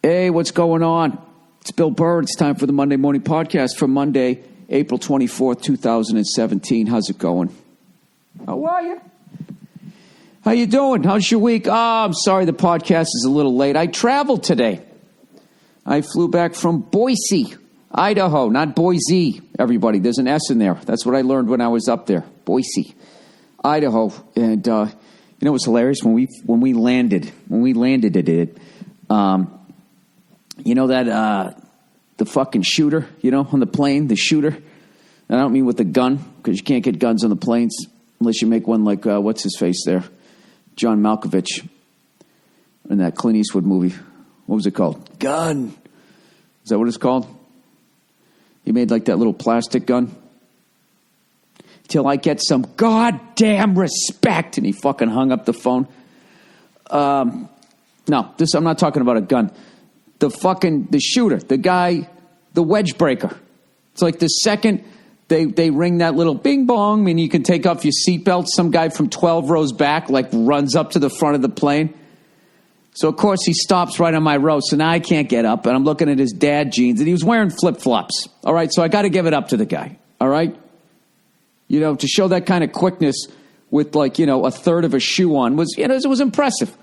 Hey, what's going on? It's Bill Burr. It's time for the Monday Morning Podcast for Monday, April 24th, 2017. How's it going? How are you? How you doing? How's your week? Oh, I'm sorry the podcast is a little late. I traveled today. I flew back from Boise, Idaho, not Boise, everybody. There's an S in there. That's what I learned when I was up there. Boise, Idaho. And, you know what's hilarious? When we landed it, you know that, the fucking shooter, you know, on the plane, the shooter. And I don't mean with the gun, because you can't get guns on the planes unless you make one like, what's his face there? John Malkovich in that Clint Eastwood movie. What was it called? Gun. Is that what it's called? He made like that little plastic gun. Till I get some goddamn respect. And he fucking hung up the phone. No, I'm not talking about a gun. The shooter, the guy, the wedge breaker. It's like the second they ring that little bing bong and you can take off your seatbelt, some guy from 12 rows back like runs up to the front of the plane. So, of course, he stops right on my row, so now I can't get up, and I'm looking at his dad jeans, and he was wearing flip-flops. All right, so I got to give it up to the guy, all right? You know, to show that kind of quickness with, like, you know, a third of a shoe on was, you know, it was impressive.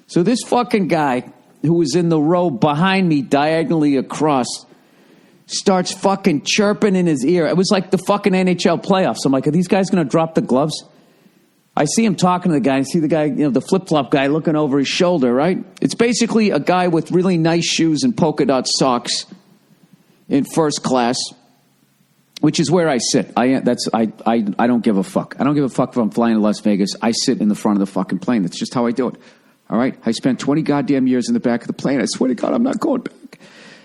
So this fucking guy who was in the row behind me diagonally across starts fucking chirping in his ear. It was like the fucking NHL playoffs. I'm like, are these guys going to drop the gloves? I see him talking to the guy. I see the guy, you know, the flip-flop guy looking over his shoulder, right? It's basically a guy with really nice shoes and polka dot socks in first class, which is where I sit. I don't give a fuck. I don't give a fuck if I'm flying to Las Vegas. I sit in the front of the fucking plane. That's just how I do it. All right? I spent 20 goddamn years in the back of the plane. I swear to God, I'm not going back.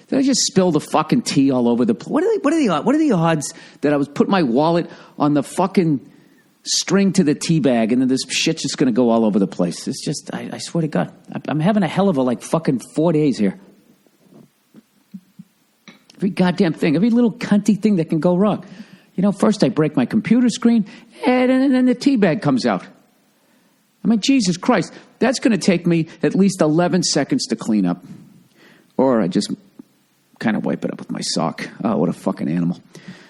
Did I just spill the fucking tea all over the plane? What are the odds that I was putting my wallet on the fucking string to the tea bag and then this shit's just going to go all over the place? It's just, I swear to God, I'm having a hell of a like fucking 4 days here. Every goddamn thing, every little cunty thing that can go wrong. You know, first I break my computer screen and then the tea bag comes out. I mean, Jesus Christ, that's going to take me at least 11 seconds to clean up. Or I just kind of wipe it up with my sock. Oh, what a fucking animal.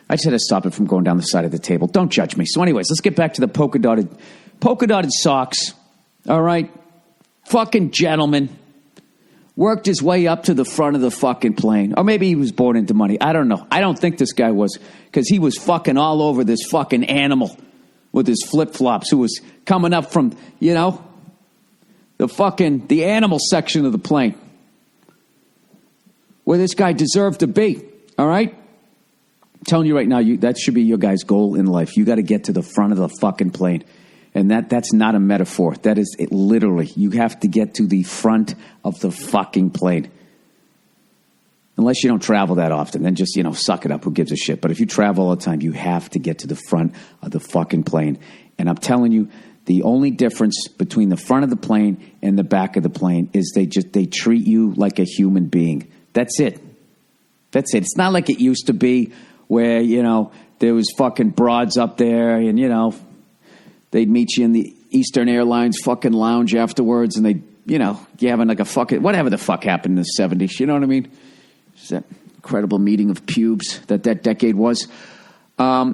I just had to stop it from going down the side of the table. Don't judge me. So anyways, let's get back to the polka dotted socks. All right. Fucking gentleman. Worked his way up to the front of the fucking plane. Or maybe he was born into money. I don't know. I don't think this guy was, because he was fucking all over this fucking animal with his flip-flops who was coming up from, you know, the animal section of the plane. Where this guy deserved to be. All right? I'm telling you right now, that should be your guy's goal in life. You got to get to the front of the fucking plane. And that's not a metaphor. That is it, literally. You have to get to the front of the fucking plane. Unless you don't travel that often. Then just, you know, suck it up. Who gives a shit? But if you travel all the time, you have to get to the front of the fucking plane. And I'm telling you, the only difference between the front of the plane and the back of the plane is they treat you like a human being. That's it. That's it. It's not like it used to be, where, you know, there was fucking broads up there and, you know, they'd meet you in the Eastern Airlines fucking lounge afterwards and they, you know, you having like a fucking, whatever the fuck happened in the 70s, you know what I mean? It's that incredible meeting of pubes that decade was. So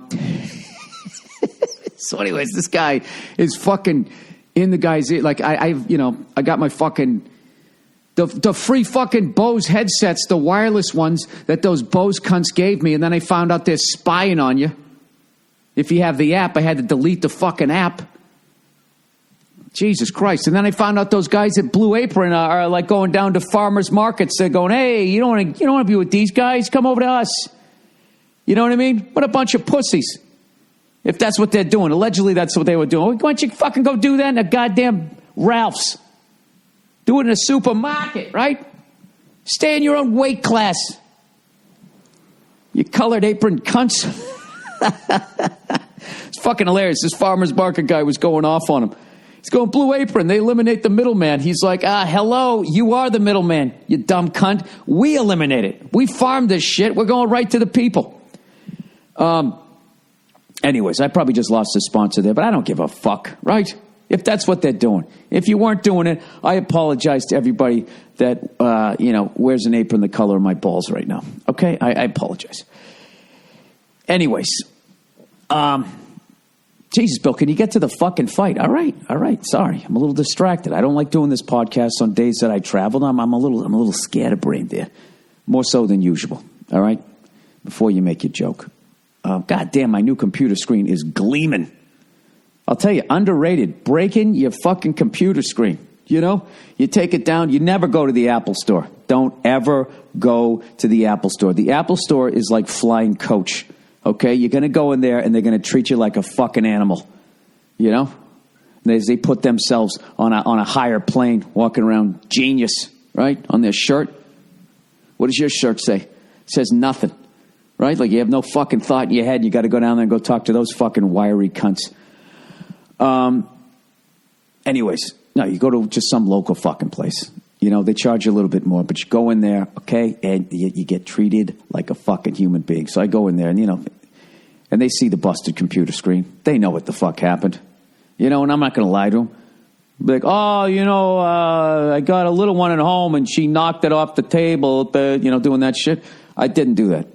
anyways, this guy is fucking in the guy's ear. Like, I got my fucking... The free fucking Bose headsets, the wireless ones that those Bose cunts gave me, and then I found out they're spying on you. If you have the app, I had to delete the fucking app. Jesus Christ. And then I found out those guys at Blue Apron are like going down to farmers markets. They're going, hey, you don't want to be with these guys? Come over to us. You know what I mean? What a bunch of pussies. If that's what they're doing. Allegedly, that's what they were doing. Why don't you fucking go do that in a goddamn Ralph's? Do it in a supermarket, right? Stay in your own weight class. You colored apron cunts. It's fucking hilarious. This farmer's market guy was going off on him. He's going, Blue Apron, they eliminate the middleman. He's like, hello, you are the middleman, you dumb cunt. We eliminate it. We farm this shit. We're going right to the people. Anyways, I probably just lost a sponsor there, but I don't give a fuck, right? if that's what they're doing. If you weren't doing it, I apologize to everybody that, wears an apron the color of my balls right now. Okay? I apologize. Anyways, Jesus, Bill, can you get to the fucking fight? All right. Sorry. I'm a little distracted. I don't like doing this podcast on days that I travel. I'm a little scatterbrained there. More so than usual. All right? Before you make your joke. God damn, my new computer screen is gleaming. I'll tell you, underrated. Breaking your fucking computer screen. You take it down. You never go to the Apple store. Don't ever go to the Apple store. The Apple store is like flying coach. Okay? You're going to go in there and they're going to treat you like a fucking animal. They put themselves on a higher plane, walking around genius, right? On their shirt. What does your shirt say? It says nothing. Right? Like you have no fucking thought in your head and you got to go down there and go talk to those fucking wiry cunts. Anyways, no, you go to just some local fucking place. They charge you a little bit more, but you go in there, okay, and you get treated like a fucking human being. So I go in there and, and they see the busted computer screen. They know what the fuck happened. And I'm not going to lie to them. Be like, I got a little one at home and she knocked it off the table, doing that shit. I didn't do that.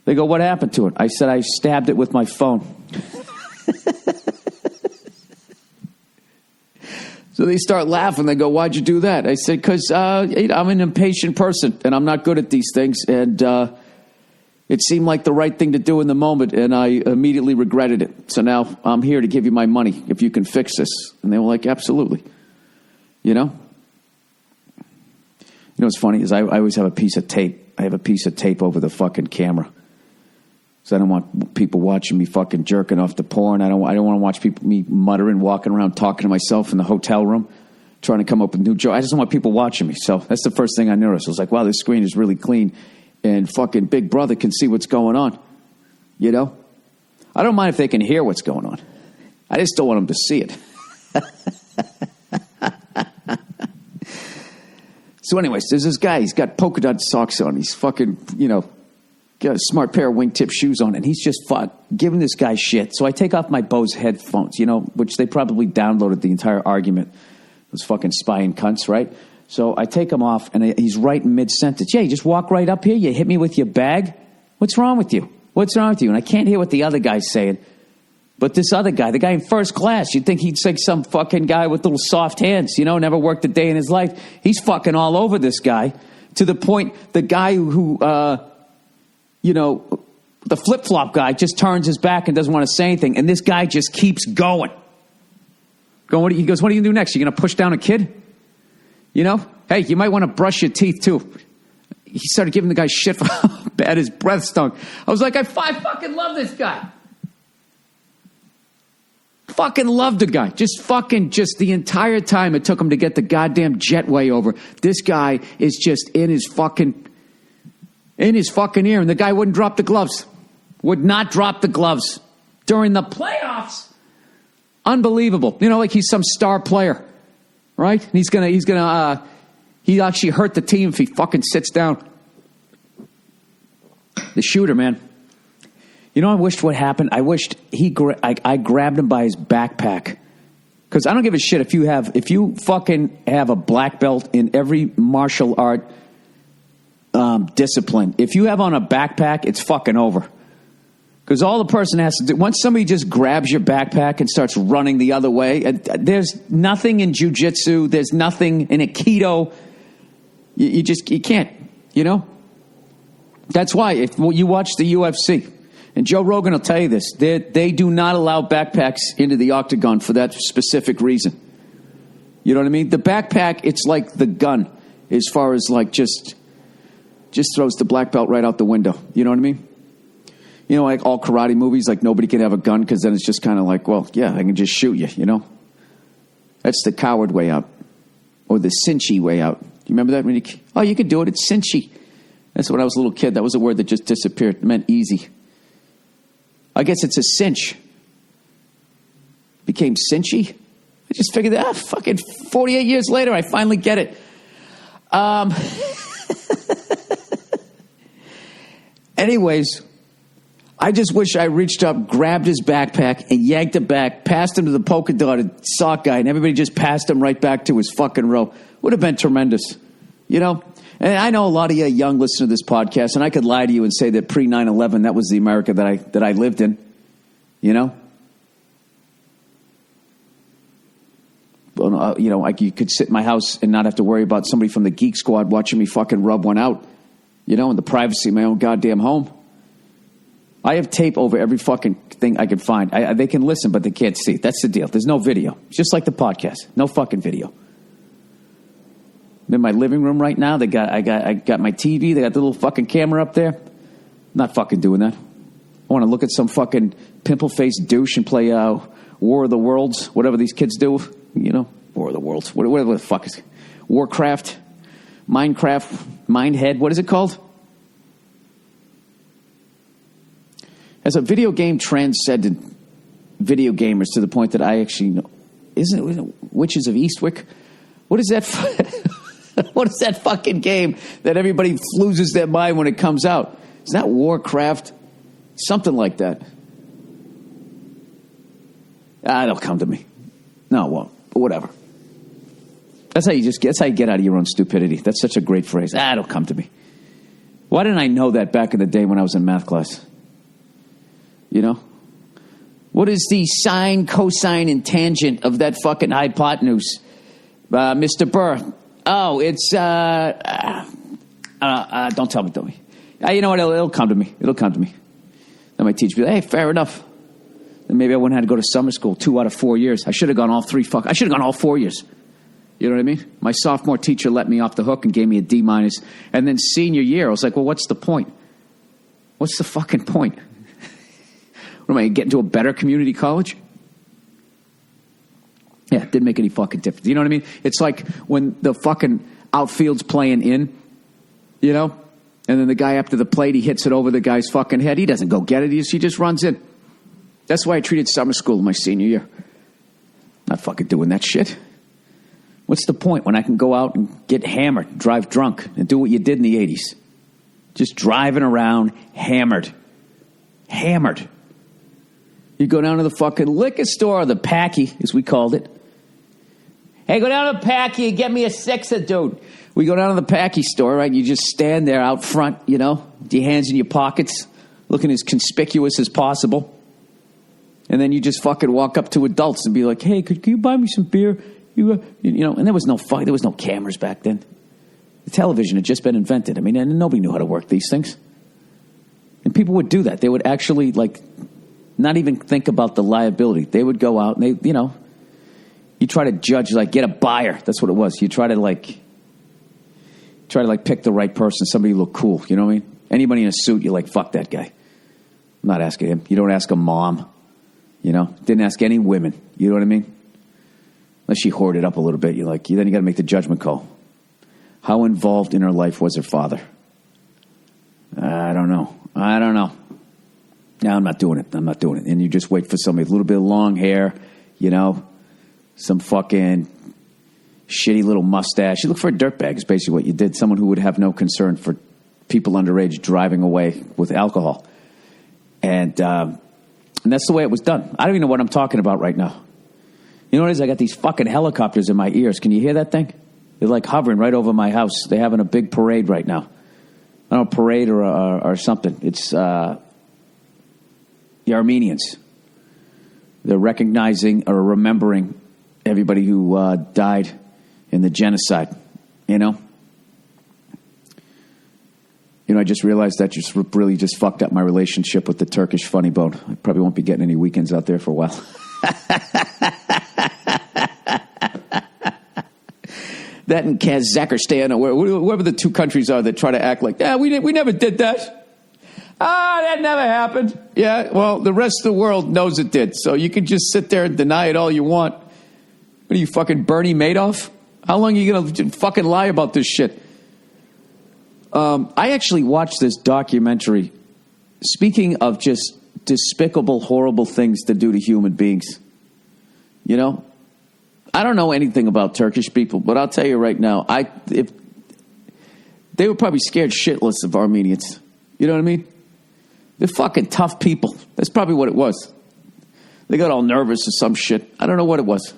They go, what happened to it? I said, I stabbed it with my phone. So they start laughing. They go, why'd you do that? I said, because I'm an impatient person, and I'm not good at these things. And it seemed like the right thing to do in the moment, and I immediately regretted it. So now I'm here to give you my money if you can fix this. And they were like, absolutely. What's funny is I always have a piece of tape. I have a piece of tape over the fucking camera. So I don't want people watching me fucking jerking off to porn. I don't want to watch me muttering, walking around, talking to myself in the hotel room, trying to come up with new jokes. I just don't want people watching me. So that's the first thing I noticed. I was like, wow, this screen is really clean, and fucking Big Brother can see what's going on. I don't mind if they can hear what's going on. I just don't want them to see it. So anyways, there's this guy. He's got polka dot socks on. He's fucking, got a smart pair of wingtip shoes on, and he's just giving this guy shit. So I take off my Bose headphones, which they probably downloaded the entire argument. Those fucking spying cunts, right? So I take them off, and he's right in mid-sentence. Yeah, you just walk right up here. You hit me with your bag. What's wrong with you? And I can't hear what the other guy's saying. But this other guy, the guy in first class, you'd think he'd like some fucking guy with little soft hands, never worked a day in his life. He's fucking all over this guy to the point the guy who the flip-flop guy just turns his back and doesn't want to say anything, and this guy just keeps going. He goes, what are you going to do next? You're going to push down a kid? Hey, you might want to brush your teeth, too. He started giving the guy shit for how bad his breath stunk. I was like, I fucking love this guy. Fucking love the guy. Just the entire time it took him to get the goddamn jetway over. This guy is just in his fucking ear, and the guy wouldn't drop the gloves. Would not drop the gloves during the playoffs. Unbelievable. Like he's some star player, right? And he actually hurt the team if he fucking sits down. The shooter, man. I wished what happened. I wished I grabbed him by his backpack. Because I don't give a shit if you fucking have a black belt in every martial art discipline. If you have on a backpack, it's fucking over. Because all the person has to do, once somebody just grabs your backpack and starts running the other way, there's nothing in jiu-jitsu, there's nothing in Aikido. You can't, That's why if you watch the UFC, and Joe Rogan will tell you this, they do not allow backpacks into the octagon for that specific reason. You know what I mean? The backpack, it's like the gun, as far as like just throws the black belt right out the window. You know what I mean? Like all karate movies, like nobody can have a gun because then it's just kind of like, well, yeah, I can just shoot you, That's the coward way out. Or the cinchy way out. You remember that? You could do it. It's cinchy. That's when I was a little kid. That was a word that just disappeared. It meant easy. I guess it's a cinch. Became cinchy? I just figured that, fucking 48 years later, I finally get it. Anyways, I just wish I reached up, grabbed his backpack, and yanked it back, passed him to the polka dotted sock guy, and everybody just passed him right back to his fucking row. Would have been tremendous, you know? And I know a lot of you young listen to this podcast, and I could lie to you and say that pre 9/11, that was the America that I lived in, you know? Well, you know, you could sit in my house and not have to worry about somebody from the Geek Squad watching me fucking rub one out, you know, in the privacy of my own goddamn home. I have tape over every fucking thing I can find. They can listen, but they can't see. That's the deal. There's no video. It's just like the podcast. No fucking video. I'm in my living room right now. I got my TV. They got the little fucking camera up there. I'm not fucking doing that. I want to look at some fucking pimple-faced douche and play War of the Worlds, whatever these kids do. You know, War of the Worlds. Whatever the fuck is it? Warcraft, Minecraft, Mindhead. What is it called? As a video game transcended video gamers to the point that I actually know. Isn't it Witches of Eastwick? What is that? What is that fucking game that everybody loses their mind when it comes out? It's not Warcraft. Something like that. It'll come to me. No, it won't. But whatever. That's how you get out of your own stupidity. That's such a great phrase. It'll come to me. Why didn't I know that back in the day when I was in math class? You know? What is the sine, cosine, and tangent of that fucking hypotenuse? Mr. Burr. Oh, it's, don't tell me, don't me. You know what, it'll come to me. It'll come to me. Then my teacher will be like, hey, fair enough. Then maybe I wouldn't have to go to summer school 2 out of 4 years. I should have gone all 4 years. You know what I mean? My sophomore teacher let me off the hook and gave me a D-. And then senior year, I was like, well, what's the point? What's the fucking point? What am I, getting to a better community college? Yeah, it didn't make any fucking difference. You know what I mean? It's like when the fucking outfield's playing in, you know? And then the guy after the plate, he hits it over the guy's fucking head. He doesn't go get it. He just runs in. That's why I treated summer school my senior year. Not fucking doing that shit. What's the point when I can go out and get hammered, drive drunk, and do what you did in the 80s? Just driving around hammered. Hammered. You go down to the fucking liquor store, or the Packy, as we called it. Hey, go down to the Packy and get me a sixer, dude. We go down to the Packy store, right? You just stand there out front, you know, with your hands in your pockets, looking as conspicuous as possible. And then you just fucking walk up to adults and be like, hey, can you buy me some beer? You know, and there was no cameras back then. The television had just been invented. I mean, and nobody knew how to work these things. And people would do that. They would actually, like, not even think about the liability. They would go out and they, you know, you try to judge, like, get a buyer. That's what it was. You try to pick the right person, somebody who looked cool. You know what I mean? Anybody in a suit, you're like, fuck that guy. I'm not asking him. You don't ask a mom. You know, didn't ask any women. You know what I mean? Unless she hoarded up a little bit, then you got to make the judgment call. How involved in her life was her father? I don't know. No, I'm not doing it. And you just wait for somebody with a little bit of long hair, you know, some fucking shitty little mustache. You look for a dirtbag is basically what you did. Someone who would have no concern for people underage driving away with alcohol. And that's the way it was done. I don't even know what I'm talking about right now. You know what it is? I got these fucking helicopters in my ears. Can you hear that thing? They're like hovering right over my house. They're having a big parade right now. I don't know, parade or something. It's the Armenians. They're recognizing or remembering everybody who died in the genocide, you know? You know, I just realized that just really just fucked up my relationship with the Turkish funny bone. I probably won't be getting any weekends out there for a while. That in Kazakhstan or wherever the two countries are that try to act like, we never did that. That never happened. Yeah, well, the rest of the world knows it did. So you can just sit there and deny it all you want. What are you, fucking Bernie Madoff? How long are you going to fucking lie about this shit? I actually watched this documentary. Speaking of just despicable, horrible things to do to human beings. You know? I don't know anything about Turkish people, but I'll tell you right now, if they were probably scared shitless of Armenians. You know what I mean? They're fucking tough people. That's probably what it was. They got all nervous or some shit. I don't know what it was.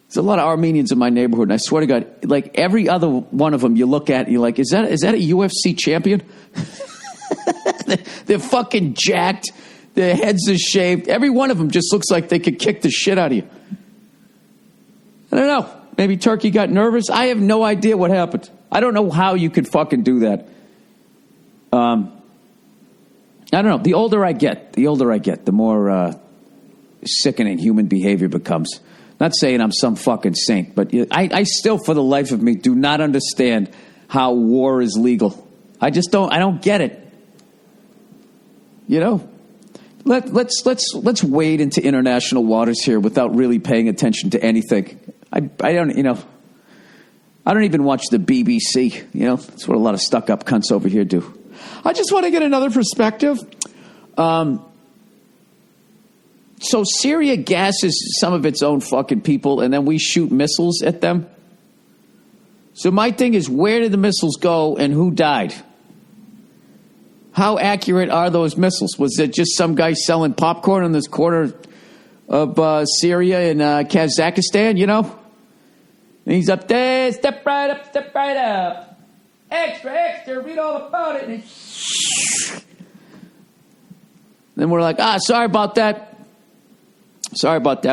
There's a lot of Armenians in my neighborhood, and I swear to God, like every other one of them you look at, and you're like, is that a UFC champion? They're fucking jacked. Their heads are shaved. Every one of them just looks like they could kick the shit out of you. I don't know. Maybe Turkey got nervous. I have no idea what happened. I don't know how you could fucking do that. I don't know. The older I get, the more sickening human behavior becomes. Not saying I'm some fucking saint, but I still, for the life of me, do not understand how war is legal. I don't get it. You know? Let's wade into international waters here without really paying attention to anything. I don't even watch the BBC. You know, that's what a lot of stuck-up cunts over here do. I just want to get another perspective. So Syria gasses some of its own fucking people, and then we shoot missiles at them. So my thing is, where did the missiles go, and who died? How accurate are those missiles? Was it just some guy selling popcorn in this corner of Syria and Kazakhstan, you know? And he's up there, step right up. Extra, read all about it. And then we're like, sorry about that.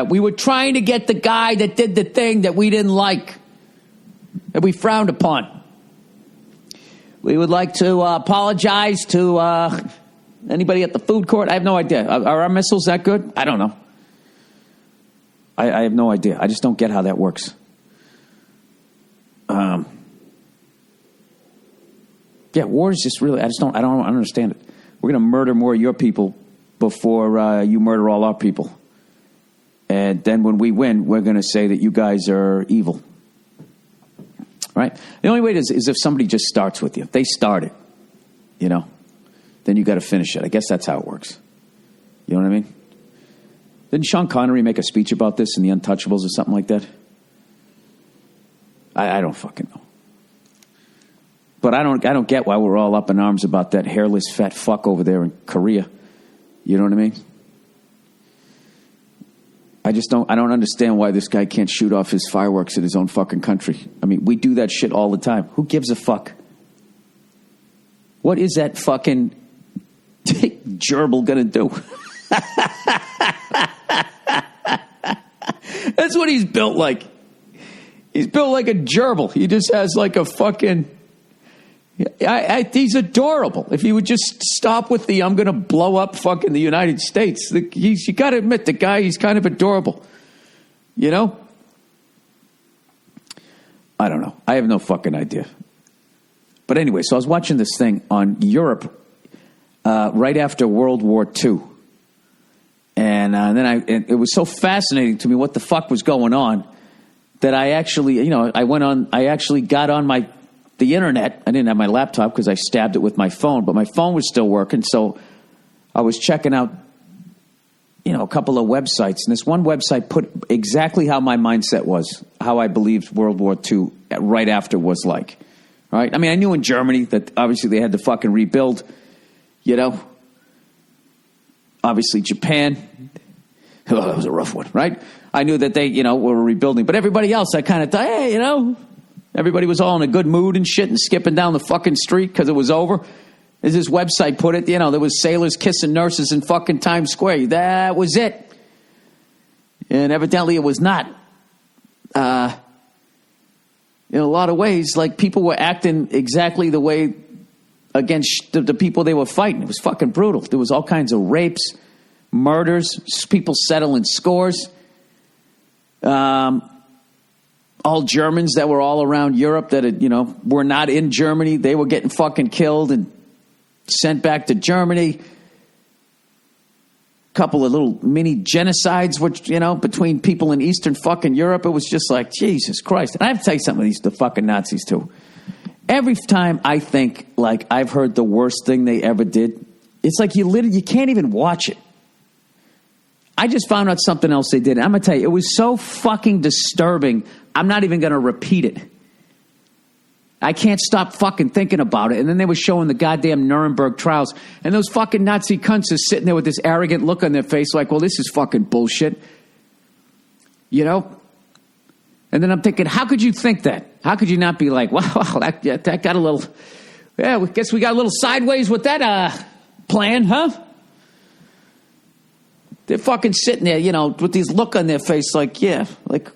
We were trying to get the guy that did the thing that we didn't like, that we frowned upon. We would like to apologize to anybody at the food court. I have no idea. Are our missiles that good? I don't know. I have no idea. I just don't get how that works. Yeah, war is just really, I don't understand it. We're going to murder more of your people before you murder all our people. And then when we win, we're going to say that you guys are evil. Right? The only way is if somebody just starts with you. If they start it, you know, then you got to finish it. I guess that's how it works. You know what I mean? Didn't Sean Connery make a speech about this in The Untouchables or something like that? I don't fucking know. But I don't get why we're all up in arms about that hairless fat fuck over there in Korea. You know what I mean? I don't understand why this guy can't shoot off his fireworks in his own fucking country. I mean, we do that shit all the time. Who gives a fuck? What is that fucking gerbil gonna do? That's what he's built like. He's built like a gerbil. He just has like a fucking... he's adorable. If he would just stop with the I'm going to blow up fucking the United States. You got to admit, the guy, he's kind of adorable. You know? I don't know. I have no fucking idea. But anyway, so I was watching this thing on Europe right after World War II. And then it was so fascinating to me what the fuck was going on that I actually, I actually got on the internet. I didn't have my laptop because I stabbed it with my phone, but my phone was still working. So I was checking out, a couple of websites. And this one website put exactly how my mindset was, how I believed World War II right after was like. Right? I mean, I knew in Germany that obviously they had to fucking rebuild, Obviously Japan. Oh, that was a rough one, right? I knew that they, were rebuilding. But everybody else, I kind of thought, hey, everybody was all in a good mood and shit and skipping down the fucking street because it was over. As this website put it, there was sailors kissing nurses in fucking Times Square. That was it. And evidently it was not. In a lot of ways, like, people were acting exactly the way against the people they were fighting. It was fucking brutal. There was all kinds of rapes, murders, people settling scores. All Germans that were all around Europe that had, were not in Germany, they were getting fucking killed and sent back to Germany. Couple of little mini genocides, which, between people in Eastern fucking Europe. It was just like, Jesus Christ. And I have to tell you something, the fucking Nazis too. Every time I think, like, I've heard the worst thing they ever did, it's like you can't even watch it. I just found out something else they did. I'm going to tell you, it was so fucking disturbing, I'm not even going to repeat it. I can't stop fucking thinking about it. And then they were showing the goddamn Nuremberg trials. And those fucking Nazi cunts are sitting there with this arrogant look on their face like, well, this is fucking bullshit. You know? And then I'm thinking, how could you think that? How could you not be like, wow, that got a little, yeah, I guess we got a little sideways with that plan, huh? They're fucking sitting there, you know, with these look on their face like, yeah, like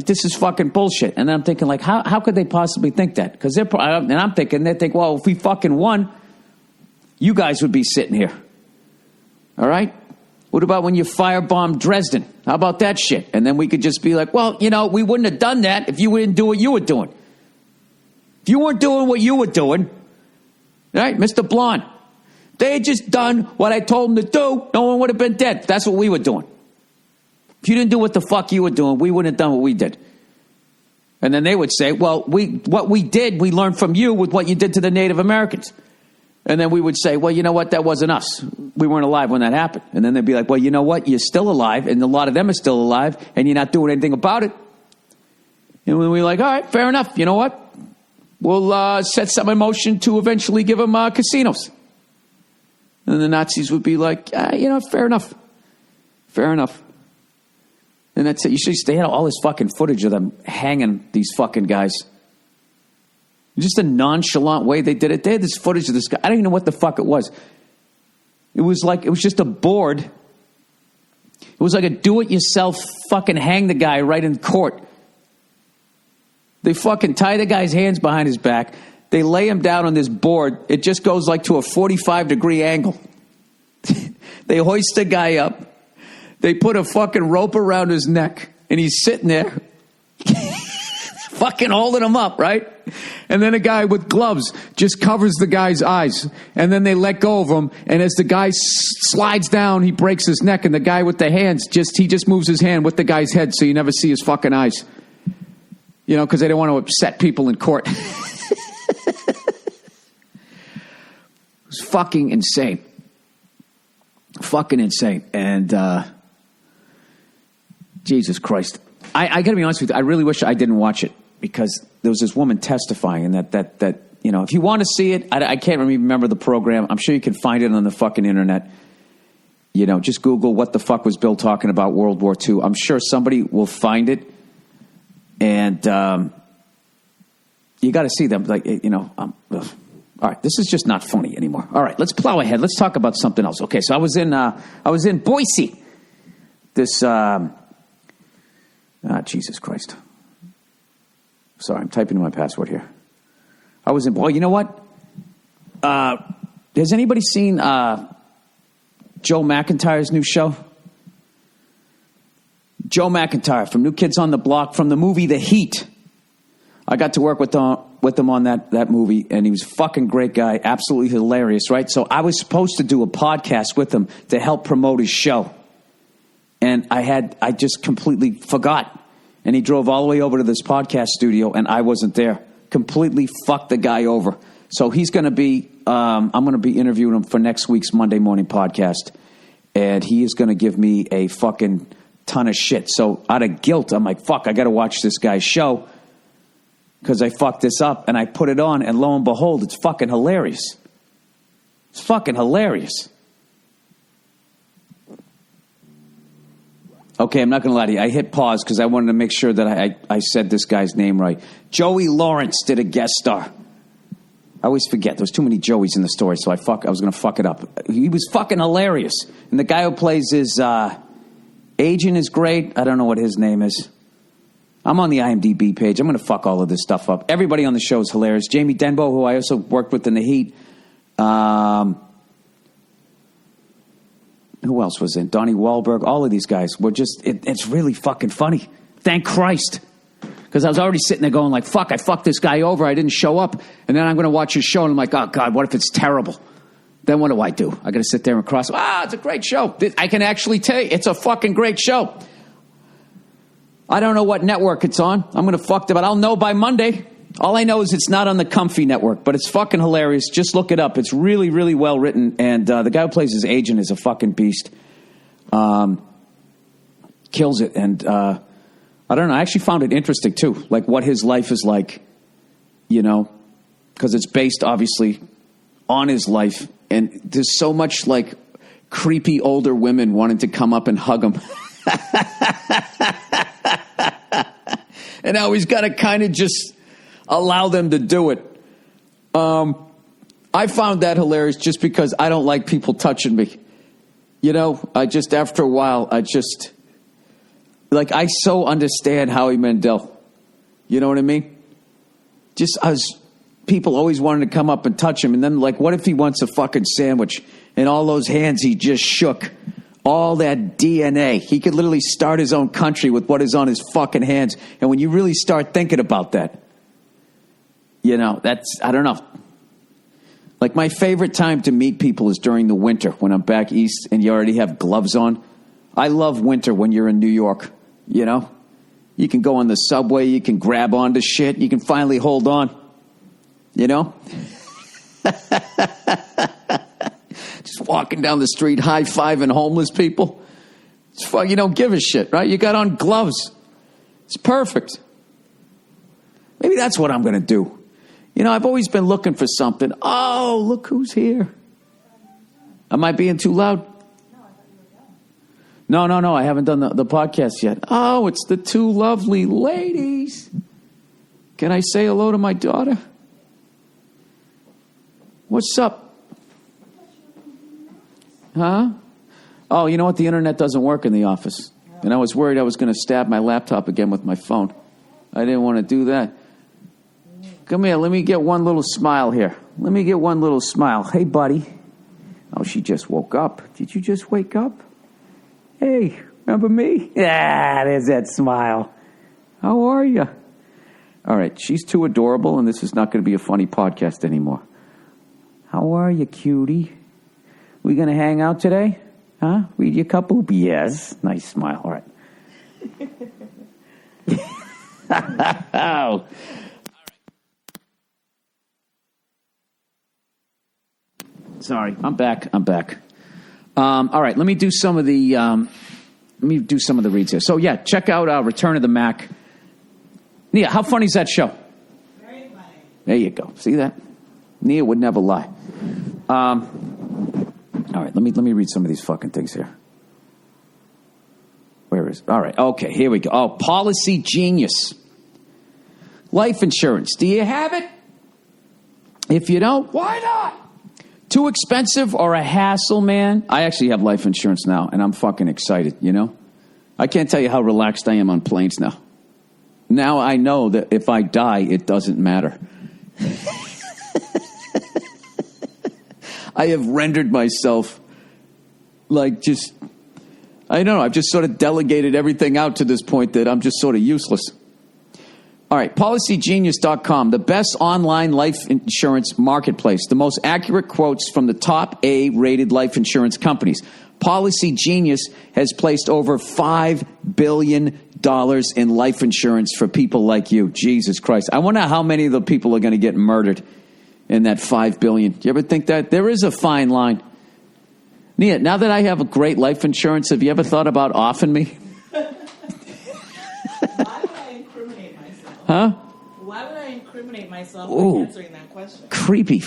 this is fucking bullshit. And then I'm thinking, like, how could they possibly think that? Because they're, and I'm thinking, they think, well, if we fucking won, you guys would be sitting here. All right? What about when you firebombed Dresden? How about that shit? And then we could just be like, well, you know, we wouldn't have done that if you didn't do what you were doing. If you weren't doing what you were doing, right, Mr. Blonde, they had just done what I told them to do, no one would have been dead. That's what we were doing. If you didn't do what the fuck you were doing, we wouldn't have done what we did. And then they would say, well, what we did, we learned from you with what you did to the Native Americans. And then we would say, well, you know what? That wasn't us. We weren't alive when that happened. And then they'd be like, well, you know what? You're still alive, and a lot of them are still alive, and you're not doing anything about it. And we were like, all right, fair enough. You know what? We'll set some in motion to eventually give them casinos. And then the Nazis would be like, you know, fair enough. Fair enough. And that's it. You should. They had all this fucking footage of them hanging these fucking guys. Just a nonchalant way they did it. They had this footage of this guy. I don't even know what the fuck it was. It was just a board. It was like a do-it-yourself fucking hang the guy right in court. They fucking tie the guy's hands behind his back. They lay him down on this board. It just goes like to a 45-degree angle. They hoist the guy up. They put a fucking rope around his neck. And he's sitting there fucking holding him up, right? And then a guy with gloves just covers the guy's eyes. And then they let go of him. And as the guy slides down, he breaks his neck. And the guy with the hands, he just moves his hand with the guy's head so you never see his fucking eyes. You know, because they don't want to upset people in court. It was fucking insane. Fucking insane. And Jesus Christ. I got to be honest with you. I really wish I didn't watch it. Because there was this woman testifying, and that you know, if you want to see it, I can't remember the program. I'm sure you can find it on the fucking internet. You know, just Google what the fuck was Bill talking about World War II. I'm sure somebody will find it, and you got to see them. Like, you know, all right, this is just not funny anymore. All right, let's plow ahead. Let's talk about something else. Okay, so I was in Boise. This Jesus Christ. Sorry, I'm typing in my password here. I was in... Well, you know what? Has anybody seen Joe McIntyre's new show? Joe McIntyre from New Kids on the Block, from the movie The Heat. I got to work with him on that movie, and he was a fucking great guy, absolutely hilarious, right? So I was supposed to do a podcast with him to help promote his show. And I just completely forgot. And he drove all the way over to this podcast studio, and I wasn't there. Completely fucked the guy over. So he's going to be, I'm going to be interviewing him for next week's Monday morning podcast. And he is going to give me a fucking ton of shit. So out of guilt, I'm like, fuck, I got to watch this guy's show because I fucked this up. And I put it on, and lo and behold, it's fucking hilarious. It's fucking hilarious. Okay, I'm not going to lie to you. I hit pause because I wanted to make sure that I said this guy's name right. Joey Lawrence did a guest star. I always forget. There was too many Joeys in the story, so I was going to fuck it up. He was fucking hilarious. And the guy who plays his agent is great. I don't know what his name is. I'm on the IMDb page. I'm going to fuck all of this stuff up. Everybody on the show is hilarious. Jamie Denbo, who I also worked with in The Heat. Who else was in? Donnie Wahlberg. All of these guys were just, it's really fucking funny. Thank Christ. Because I was already sitting there going like, fuck, I fucked this guy over. I didn't show up. And then I'm going to watch his show and I'm like, oh, God, what if it's terrible? Then what do? I got to sit there and cross. It's a great show. I can actually tell you, it's a fucking great show. I don't know what network it's on. I'm going to fuck it, but I'll know by Monday. All I know is it's not on the Comfy network, but it's fucking hilarious. Just look it up. It's really, really well written. And the guy who plays his agent is a fucking beast. Kills it. And I don't know. I actually found it interesting, too, like what his life is like, you know, because it's based, obviously, on his life. And there's so much, like, creepy older women wanting to come up and hug him. And now he's got to kind of just allow them to do it. I found that hilarious just because I don't like people touching me. You know, after a while, I so understand Howie Mandel. You know what I mean? Just as people always wanted to come up and touch him. And then, like, what if he wants a fucking sandwich? And all those hands he just shook. All that DNA. He could literally start his own country with what is on his fucking hands. And when you really start thinking about that, you know, I don't know. Like, my favorite time to meet people is during the winter when I'm back east and you already have gloves on. I love winter when you're in New York, you know? You can go on the subway, you can grab onto shit, you can finally hold on, you know? Just walking down the street, high-fiving homeless people. It's fun. You don't give a shit, right? You got on gloves. It's perfect. Maybe that's what I'm going to do. You know, I've always been looking for something. Oh, look who's here. Am I being too loud? No, I haven't done the podcast yet. Oh, it's the two lovely ladies. Can I say hello to my daughter? What's up? Huh? Oh, you know what? The internet doesn't work in the office. And I was worried I was going to stab my laptop again with my phone. I didn't want to do that. Come here. Let me get one little smile here. Let me get one little smile. Hey, buddy. Oh, she just woke up. Did you just wake up? Hey, remember me? Yeah, there's that smile. How are you? All right. She's too adorable, and this is not going to be a funny podcast anymore. How are you, cutie? We going to hang out today? Huh? Read you a couple? Yes. Nice smile. All right. Oh. Sorry, I'm back. All right, let me do some of the reads here. So yeah, check out Return of the Mac. Nia, how funny is that show? Very funny. There you go. See that? Nia would never lie. All right, let me read some of these fucking things here. Where is it? All right, okay, here we go. Oh, Policy Genius. Life insurance. Do you have it? If you don't, why not? Too expensive or a hassle, man? I actually have life insurance now, and I'm fucking excited, you know? I can't tell you how relaxed I am on planes now. Now I know that if I die, it doesn't matter. I have rendered myself like just, I don't know, I've just sort of delegated everything out to this point that I'm just sort of useless. All right, PolicyGenius.com, the best online life insurance marketplace. The most accurate quotes from the top A-rated life insurance companies. Policy Genius has placed over $5 billion in life insurance for people like you. Jesus Christ. I wonder how many of the people are going to get murdered in that $5 billion. Do you ever think that? There is a fine line. Nia, now that I have a great life insurance, have you ever thought about offing me? Huh? Why would I incriminate myself by answering that question? Creepy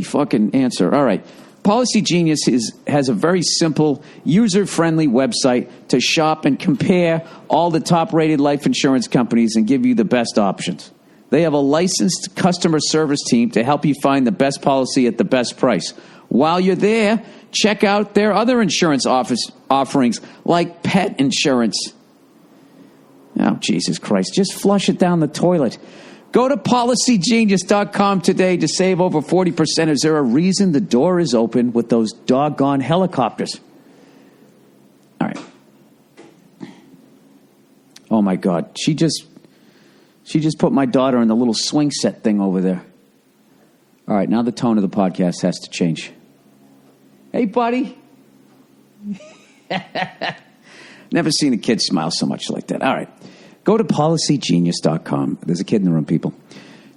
fucking answer. All right. Policy Genius has a very simple, user-friendly website to shop and compare all the top-rated life insurance companies and give you the best options. They have a licensed customer service team to help you find the best policy at the best price. While you're there, check out their other insurance offerings, like pet insurance. Oh, Jesus Christ. Just flush it down the toilet. Go to PolicyGenius.com today to save over 40%. Is there a reason the door is open with those doggone helicopters? All right. Oh, my God. She just put my daughter in the little swing set thing over there. All right, now the tone of the podcast has to change. Hey, buddy. Never seen a kid smile so much like that. All right. Go to PolicyGenius.com. There's a kid in the room, people.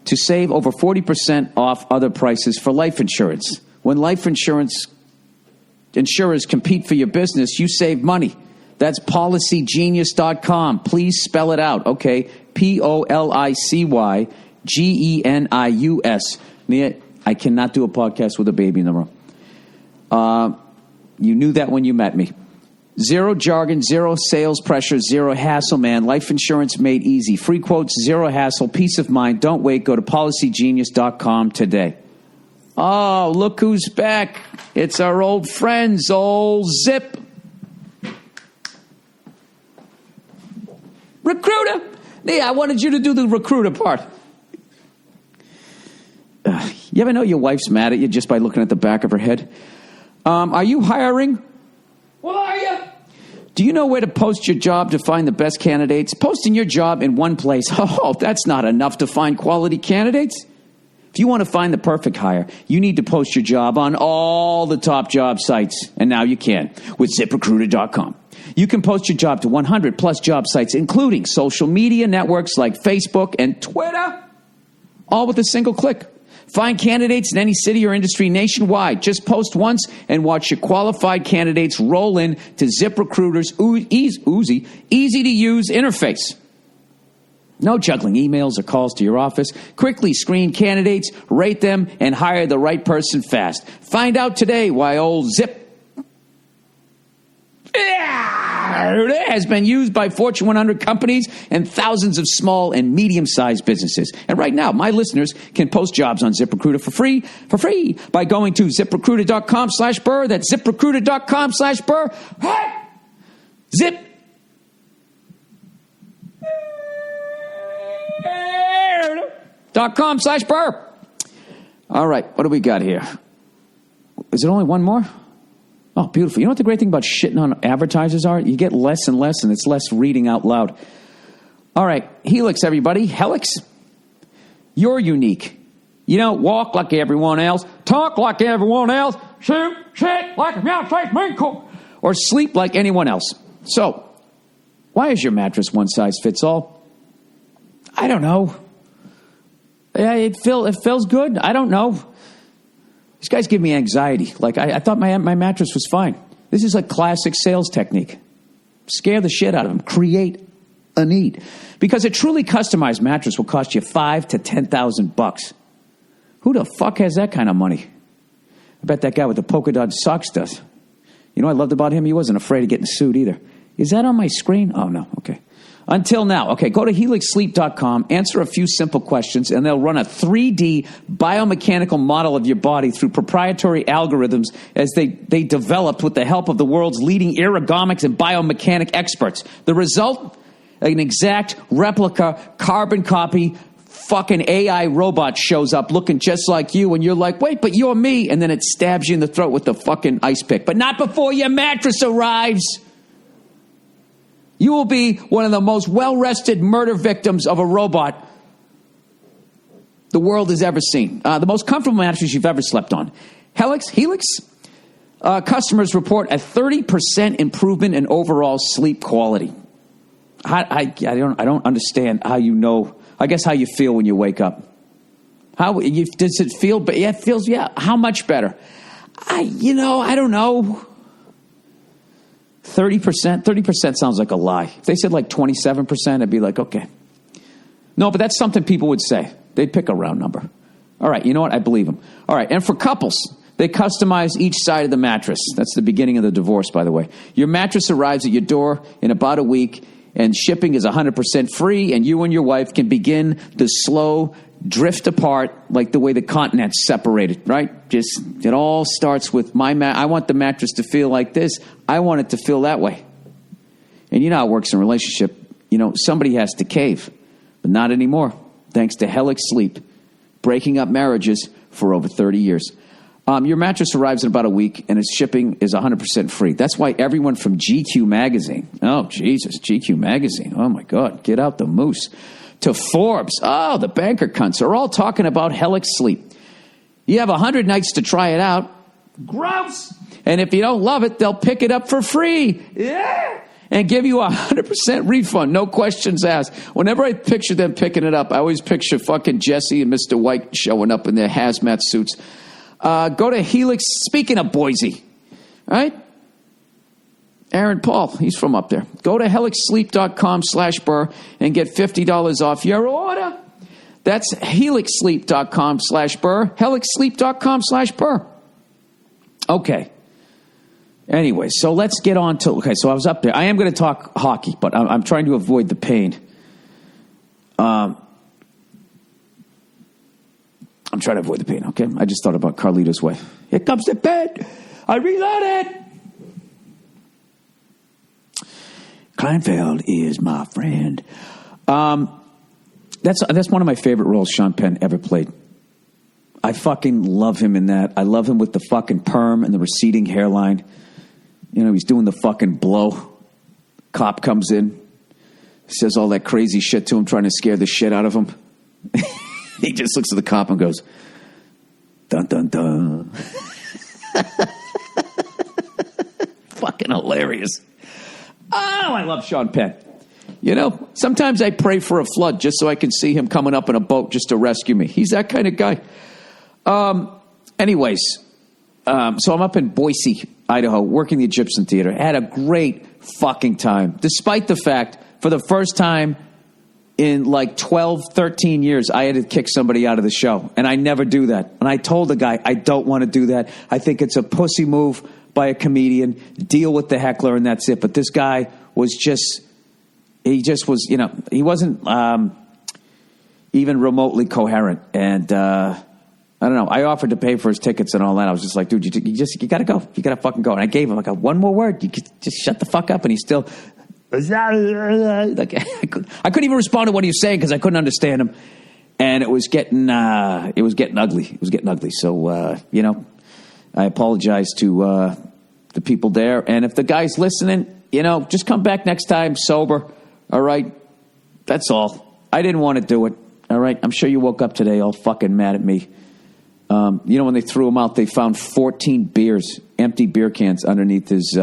To save over 40% off other prices for life insurance. When life insurers compete for your business, you save money. That's policygenius.com. Please spell it out, okay? POLICYGENIUS. Mia, I cannot do a podcast with a baby in the room. You knew that when you met me. Zero jargon, zero sales pressure, zero hassle, man. Life insurance made easy. Free quotes, zero hassle, peace of mind. Don't wait. Go to policygenius.com today. Oh, look who's back. It's our old friends, old Zip. Recruiter. Yeah, I wanted you to do the recruiter part. You ever know your wife's mad at you just by looking at the back of her head? Are you hiring? Well, are you? Do you know where to post your job to find the best candidates? Posting your job in one place, that's not enough to find quality candidates. If you want to find the perfect hire, you need to post your job on all the top job sites. And now you can with ZipRecruiter.com. You can post your job to 100 plus job sites, including social media networks like Facebook and Twitter, all with a single click. Find candidates in any city or industry nationwide. Just post once and watch your qualified candidates roll in to ZipRecruiter's easy-to-use interface. No juggling emails or calls to your office. Quickly screen candidates, rate them, and hire the right person fast. Find out today why old Zip has been used by Fortune 100 companies and thousands of small and medium-sized businesses. And right now, my listeners can post jobs on ZipRecruiter for free by going to ZipRecruiter.com/Burr. That's ZipRecruiter.com/Burr. Hey! Zip. .com/Burr. All right, what do we got here? Is it only one more? Oh, beautiful. You know what the great thing about shitting on advertisers are? You get less and less, and it's less reading out loud. All right, Helix, everybody. Helix, you're unique. You don't walk like everyone else, talk like everyone else, shoot shit like a United States Marine Corps, or sleep like anyone else. So, why is your mattress one size fits all? I don't know. It feels good. I don't know. These guys give me anxiety. Like, I thought my mattress was fine. This is like classic sales technique. Scare the shit out of them. Create a need. Because a truly customized mattress will cost you $5,000 to $10,000. Who the fuck has that kind of money? I bet that guy with the polka dot socks does. You know what I loved about him? He wasn't afraid of getting sued either. Is that on my screen? Oh, no. Okay. Until now. Okay, go to helixsleep.com, answer a few simple questions, and they'll run a 3D biomechanical model of your body through proprietary algorithms as they developed with the help of the world's leading ergonomics and biomechanic experts. The result? An exact replica, carbon copy, fucking AI robot shows up looking just like you, and you're like, wait, but you're me, and then it stabs you in the throat with the fucking ice pick. But not before your mattress arrives. You will be one of the most well-rested murder victims of a robot the world has ever seen. The most comfortable mattress you've ever slept on. Helix, customers report a 30% improvement in overall sleep quality. I don't understand how you know. I guess how you feel when you wake up. Does it feel? But yeah, it feels. Yeah, how much better? I don't know. 30% sounds like a lie. If they said like 27%, I'd be like, okay. No, but that's something people would say. They'd pick a round number. All right, you know what? I believe them. All right, and for couples, they customize each side of the mattress. That's the beginning of the divorce, by the way. Your mattress arrives at your door in about a week, and shipping is 100% free, and you and your wife can begin the slow drift apart like the way the continents separated, right? It all starts with I want the mattress to feel like this. I want it to feel that way. And you know how it works in a relationship. Somebody has to cave, but not anymore. Thanks to Helix Sleep, breaking up marriages for over 30 years. Your mattress arrives in about a week, and its shipping is 100% free. That's why everyone from GQ Magazine, oh, Jesus, GQ Magazine, oh, my God, get out the moose, to Forbes, oh, the banker cunts, are all talking about Helix Sleep. You have 100 nights to try it out. Gross! And if you don't love it, they'll pick it up for free. Yeah! And give you a 100% refund, no questions asked. Whenever I picture them picking it up, I always picture fucking Jesse and Mr. White showing up in their hazmat suits. Go to Helix, speaking of Boise, right? Aaron Paul, he's from up there. Go to helixsleep.com/Burr and get $50 off your order. That's helixsleep.com/Burr, helixsleep.com/Burr. Okay. Anyway, so let's get on to... Okay, so I was up there. I am going to talk hockey, but I'm trying to avoid the pain. I'm trying to avoid the pain, okay? I just thought about Carlito's way. Here comes the pain. I reloaded. Kleinfeld is my friend. That's one of my favorite roles Sean Penn ever played. I fucking love him in that. I love him with the fucking perm and the receding hairline. You know, he's doing the fucking blow. Cop comes in, says all that crazy shit to him, trying to scare the shit out of him. He just looks at the cop and goes, dun, dun, dun. Fucking hilarious. Oh, I love Sean Penn. You know, sometimes I pray for a flood just so I can see him coming up in a boat just to rescue me. He's that kind of guy. Anyways, so I'm up in Boise, Idaho, working the Egyptian Theater. Had a great fucking time. Despite the fact, for the first time in like 12, 13 years, I had to kick somebody out of the show. And I never do that. And I told the guy, I don't want to do that. I think it's a pussy move by a comedian. Deal with the heckler and that's it. But this guy was just, he just was, you know, he wasn't even remotely coherent. And I don't know. I offered to pay for his tickets and all that. I was just like, dude, you got to go. You got to fucking go. And I gave him like one more word. You could just shut the fuck up. And he still... Like, I couldn't even respond to what he was saying because I couldn't understand him, and it was getting ugly. It was getting ugly. So you know, I apologize to the people there, and if the guy's listening, you know, just come back next time sober. All right, that's all. I didn't want to do it. All right, I'm sure you woke up today all fucking mad at me. You know, when they threw him out, they found 14 beers, empty beer cans underneath his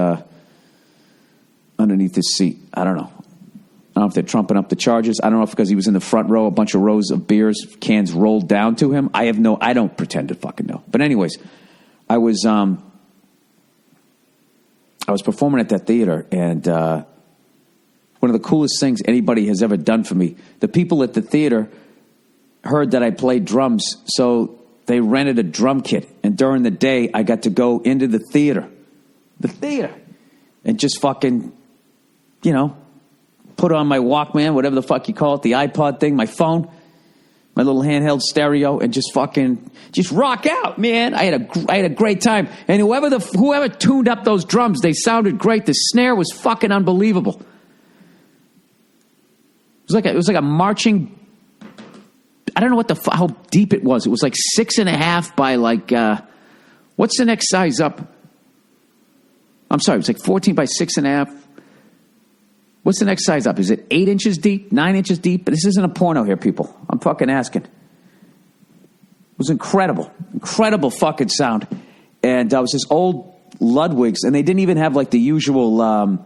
seat. I don't know. I don't know if they're trumping up the charges. I don't know if because he was in the front row, a bunch of rows of beers, cans rolled down to him. I don't pretend to fucking know. But anyways, I was performing at that theater, and one of the coolest things anybody has ever done for me, the people at the theater heard that I played drums, so they rented a drum kit. And during the day, I got to go into the theater, and just fucking... you know, put on my Walkman, whatever the fuck you call it, the iPod thing, my phone, my little handheld stereo, and just rock out, man. I had a great time. And whoever tuned up those drums, they sounded great. The snare was fucking unbelievable. It was like a marching. I don't know how deep it was. It was like 6.5 by like what's the next size up? I'm sorry, it was like 14 by 6.5. What's the next size up? Is it 8 inches deep, 9 inches deep? But this isn't a porno here, people. I'm fucking asking. It was incredible. Incredible fucking sound. And it was this old Ludwig's, and they didn't even have like the usual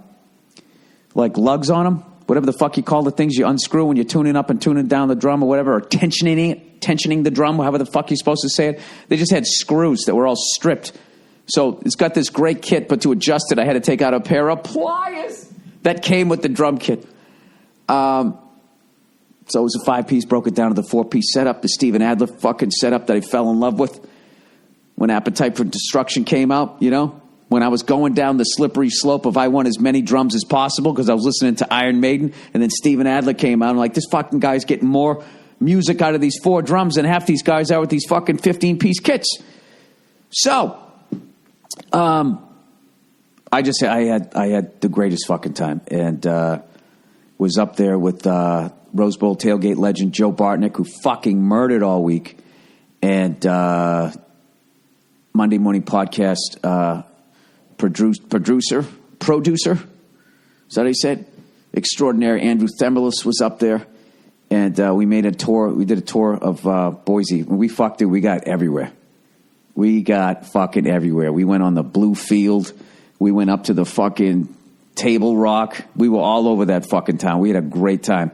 like lugs on them. Whatever the fuck you call the things you unscrew when you're tuning up and tuning down the drum or whatever, or tensioning the drum, however the fuck you're supposed to say it. They just had screws that were all stripped. So it's got this great kit, but to adjust it, I had to take out a pair of pliers that came with the drum kit. So it was a 5-piece, broke it down to the 4-piece setup, the Steven Adler fucking setup that I fell in love with when Appetite for Destruction came out, you know? When I was going down the slippery slope of I want as many drums as possible because I was listening to Iron Maiden, and then Steven Adler came out, and I'm like, this fucking guy's getting more music out of these 4 drums than half these guys are with these fucking 15-piece kits. So, I had the greatest fucking time, and was up there with Rose Bowl tailgate legend Joe Bartnick, who fucking murdered all week, and Monday Morning Podcast producer, is that how he said? Extraordinary Andrew Themberlis was up there, and we made a tour. We did a tour of Boise. When we fucked it, we got everywhere. We got fucking everywhere. We went on the Blue Field. We went up to the fucking Table Rock. We were all over that fucking town. We had a great time.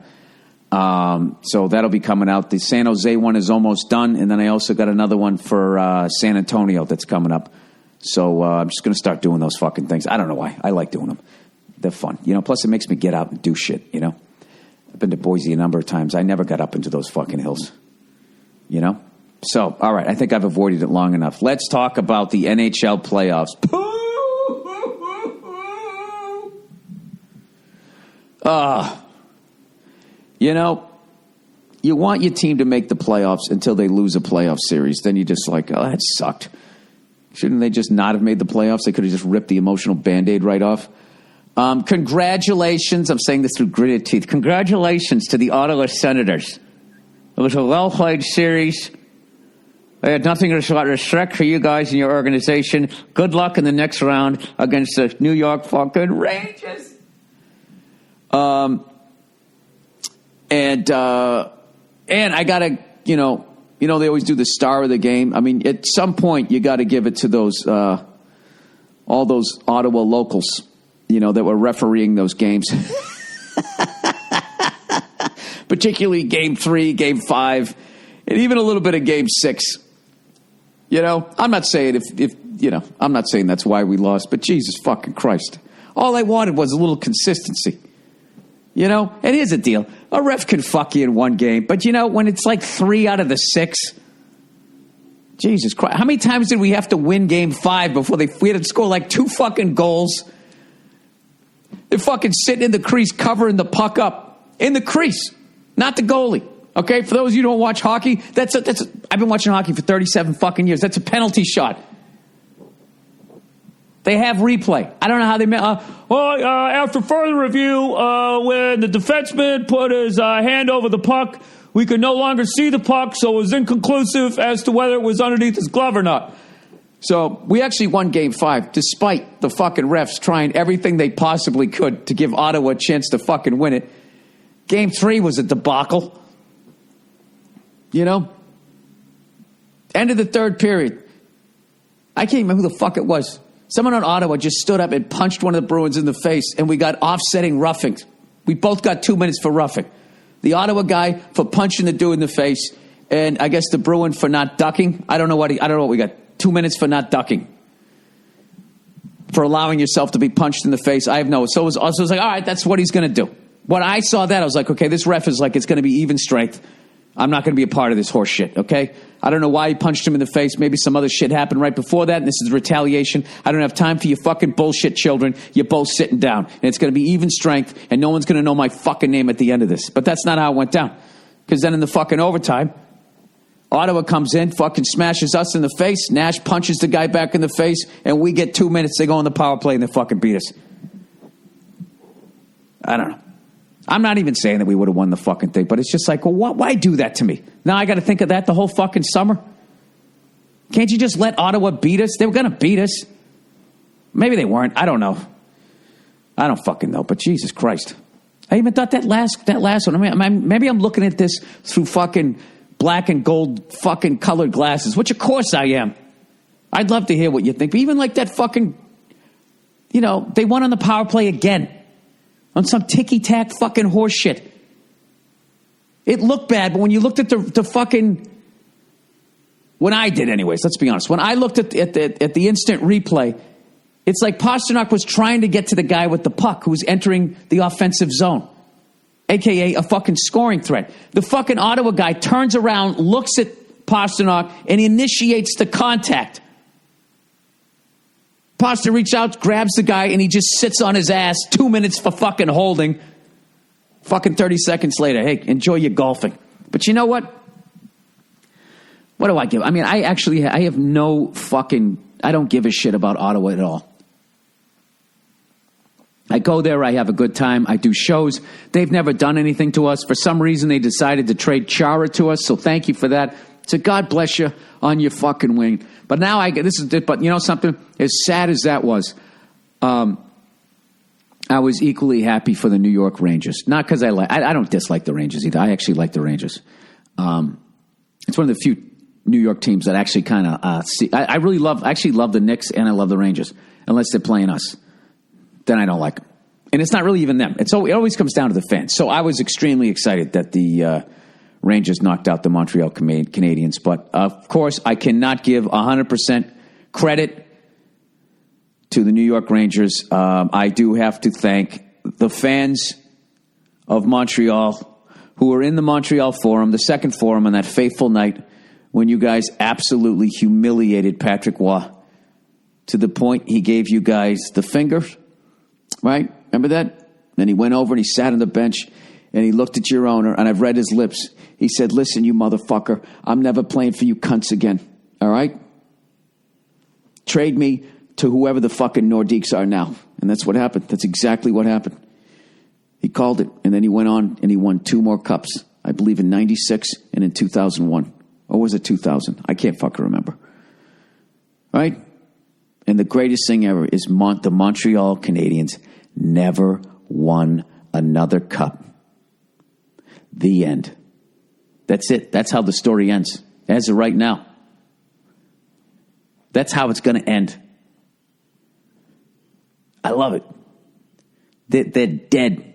So that'll be coming out. The San Jose one is almost done, and then I also got another one for San Antonio that's coming up. So I'm just going to start doing those fucking things. I don't know why. I like doing them. They're fun. Plus it makes me get out and do shit, I've been to Boise a number of times. I never got up into those fucking hills, So, all right, I think I've avoided it long enough. Let's talk about the NHL playoffs. You want your team to make the playoffs until they lose a playoff series. Then you're just like, oh, that sucked. Shouldn't they just not have made the playoffs? They could have just ripped the emotional Band-Aid right off. Congratulations. I'm saying this through gritted teeth. Congratulations to the Ottawa Senators. It was a well-played series. I had nothing to respect for you guys and your organization. Good luck in the next round against the New York fucking Rangers. And I gotta, they always do the star of the game. I mean, at some point you got to give it to those, all those Ottawa locals, that were refereeing those games. Particularly Game 3, Game 5, and even a little bit of Game 6. I'm not saying I'm not saying that's why we lost, but Jesus fucking Christ. All I wanted was a little consistency. And here's the deal. A ref can fuck you in one game, but when it's like 3 out of the 6, Jesus Christ. How many times did we have to win Game 5 before we had to score like 2 fucking goals? They're fucking sitting in the crease covering the puck up. In the crease, not the goalie. Okay, for those of you who don't watch hockey, I've been watching hockey for 37 fucking years. That's a penalty shot. They have replay. I don't know how they met. After further review, when the defenseman put his hand over the puck, we could no longer see the puck, so it was inconclusive as to whether it was underneath his glove or not. So we actually won Game 5, despite the fucking refs trying everything they possibly could to give Ottawa a chance to fucking win it. Game 3 was a debacle. End of the third period. I can't remember who the fuck it was. Someone on Ottawa just stood up and punched one of the Bruins in the face, and we got offsetting roughings. We both got 2 minutes for roughing. The Ottawa guy for punching the dude in the face, and I guess the Bruin for not ducking. I don't know what we got. 2 minutes for not ducking. For allowing yourself to be punched in the face. I have no. So it was like, all right, that's what he's going to do. When I saw that, I was like, okay, this ref is like, it's going to be even strength. I'm not going to be a part of this horse shit, okay? I don't know why he punched him in the face. Maybe some other shit happened right before that, and this is retaliation. I don't have time for your fucking bullshit children. You're both sitting down, and it's going to be even strength, and no one's going to know my fucking name at the end of this. But that's not how it went down. Because then in the fucking overtime, Ottawa comes in, fucking smashes us in the face. Nash punches the guy back in the face, and we get 2 minutes. They go on the power play, and they fucking beat us. I don't know. I'm not even saying that we would have won the fucking thing, but it's just like, well, why do that to me? Now I got to think of that the whole fucking summer? Can't you just let Ottawa beat us? They were going to beat us. Maybe they weren't. I don't know. I don't fucking know, but Jesus Christ. I even thought that last one. I mean, maybe I'm looking at this through fucking black and gold fucking colored glasses, which of course I am. I'd love to hear what you think. But even like that fucking, they won on the power play again. On some ticky-tack fucking horse shit. It looked bad, but when you looked at the fucking... When I did anyways, let's be honest. When I looked at the instant replay, it's like Pasternak was trying to get to the guy with the puck who was entering the offensive zone. A.k.a. a fucking scoring threat. The fucking Ottawa guy turns around, looks at Pasternak, and initiates the contact. Pasta reaches out, grabs the guy, and he just sits on his ass 2 minutes for fucking holding. Fucking 30 seconds later, hey, enjoy your golfing. But you know what? What do I give? I mean, I have no fucking, I don't give a shit about Ottawa at all. I go there, I have a good time, I do shows. They've never done anything to us. For some reason, they decided to trade Chara to us, so thank you for that. So God bless you on your fucking wing. But now but you know something? As sad as that was, I was equally happy for the New York Rangers. Not because I don't dislike the Rangers either. I actually like the Rangers. It's one of the few New York teams that actually kind of see. I actually love the Knicks and I love the Rangers. Unless they're playing us, then I don't like them. And it's not really even them. It always comes down to the fans. So I was extremely excited that the Rangers knocked out the Montreal Canadiens. But, of course, I cannot give 100% credit to the New York Rangers. I do have to thank the fans of Montreal who were in the Montreal Forum, the second Forum, on that fateful night when you guys absolutely humiliated Patrick Roy to the point he gave you guys the finger, right? Remember that? Then he went over and he sat on the bench and he looked at your owner, and I've read his lips. He said, listen, you motherfucker, I'm never playing for you cunts again, all right? Trade me to whoever the fucking Nordiques are now. And that's what happened. That's exactly what happened. He called it, and then he went on and he won 2 more cups, I believe in 96 and in 2001. Or was it 2000? I can't fucking remember. Right? And the greatest thing ever is the Montreal Canadiens never won another cup. The end. That's it. That's how the story ends. As of right now. That's how it's going to end. I love it. They're dead.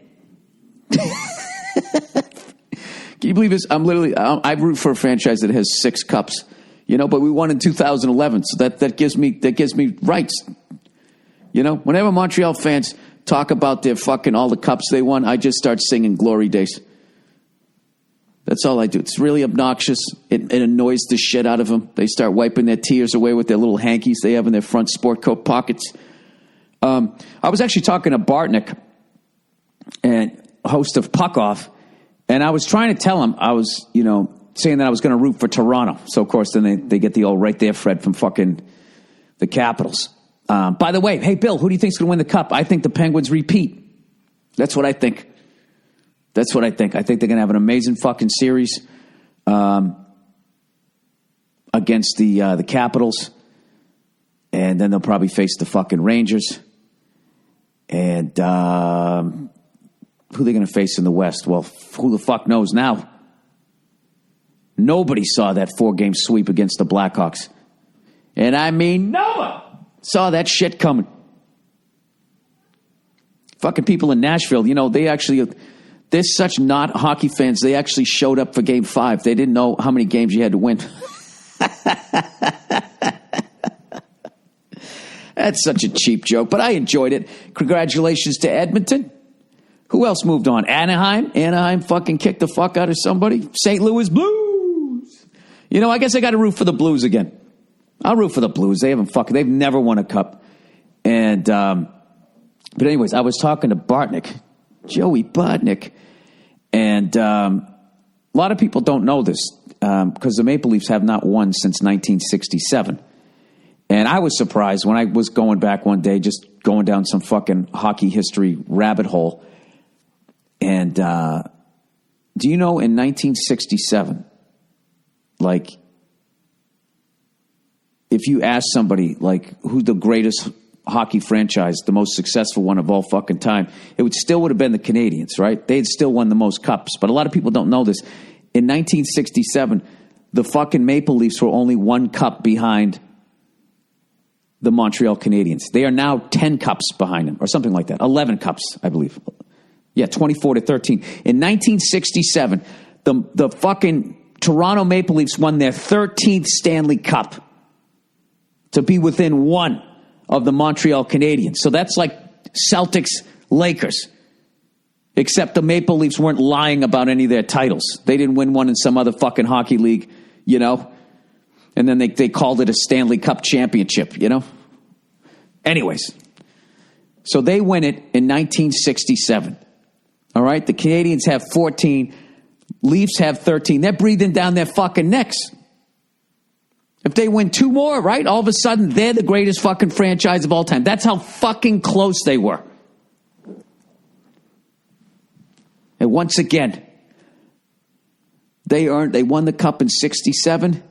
Can you believe this? I root for a franchise that has 6 cups, but we won in 2011. So that gives me rights. Whenever Montreal fans talk about their fucking all the cups they won, I just start singing Glory Days. That's all I do. It's really obnoxious. It annoys the shit out of them. They start wiping their tears away with their little hankies they have in their front sport coat pockets. I was actually talking to Bartnick, and host of Puck Off, and I was trying to tell him, I was, saying that I was going to root for Toronto. So, of course, then they get the old right there, Fred, from fucking the Capitals. By the way, hey, Bill, who do you think's going to win the Cup? I think the Penguins repeat. That's what I think. I think they're going to have an amazing fucking series against the Capitals. And then they'll probably face the fucking Rangers. And who are they going to face in the West? Well, who the fuck knows now? Nobody saw that 4-game sweep against the Blackhawks. And I mean, no one saw that shit coming. Fucking people in Nashville, they're such not hockey fans. They actually showed up for Game 5. They didn't know how many games you had to win. That's such a cheap joke, but I enjoyed it. Congratulations to Edmonton. Who else moved on? Anaheim. Anaheim fucking kicked the fuck out of somebody. St. Louis Blues. I guess I got to root for the Blues again. I'll root for the Blues. They've never won a cup. And, but anyways, I was talking to Joey Bartnick, and a lot of people don't know this because the Maple Leafs have not won since 1967. And I was surprised when I was going back one day, just going down some fucking hockey history rabbit hole. And do you know in 1967, if you ask somebody, who's the greatest hockey franchise, the most successful one of all fucking time, it still would have been the Canadiens, right? They had still won the most cups. But a lot of people don't know this. In 1967, the fucking Maple Leafs were only 1 cup behind the Montreal Canadiens. They are now 10 cups behind them, or something like that. 11 cups, I believe. Yeah, 24-13. In 1967, the fucking Toronto Maple Leafs won their 13th Stanley Cup to be within 1 of the Montreal Canadiens. So that's like Celtics, Lakers. Except the Maple Leafs weren't lying about any of their titles. They didn't win one in some other fucking hockey league, And then they called it a Stanley Cup championship, Anyways, so they win it in 1967. All right? The Canadiens have 14. Leafs have 13. They're breathing down their fucking necks. If they win 2 more, right, all of a sudden they're the greatest fucking franchise of all time. That's how fucking close they were. And once again, they won the cup in 67.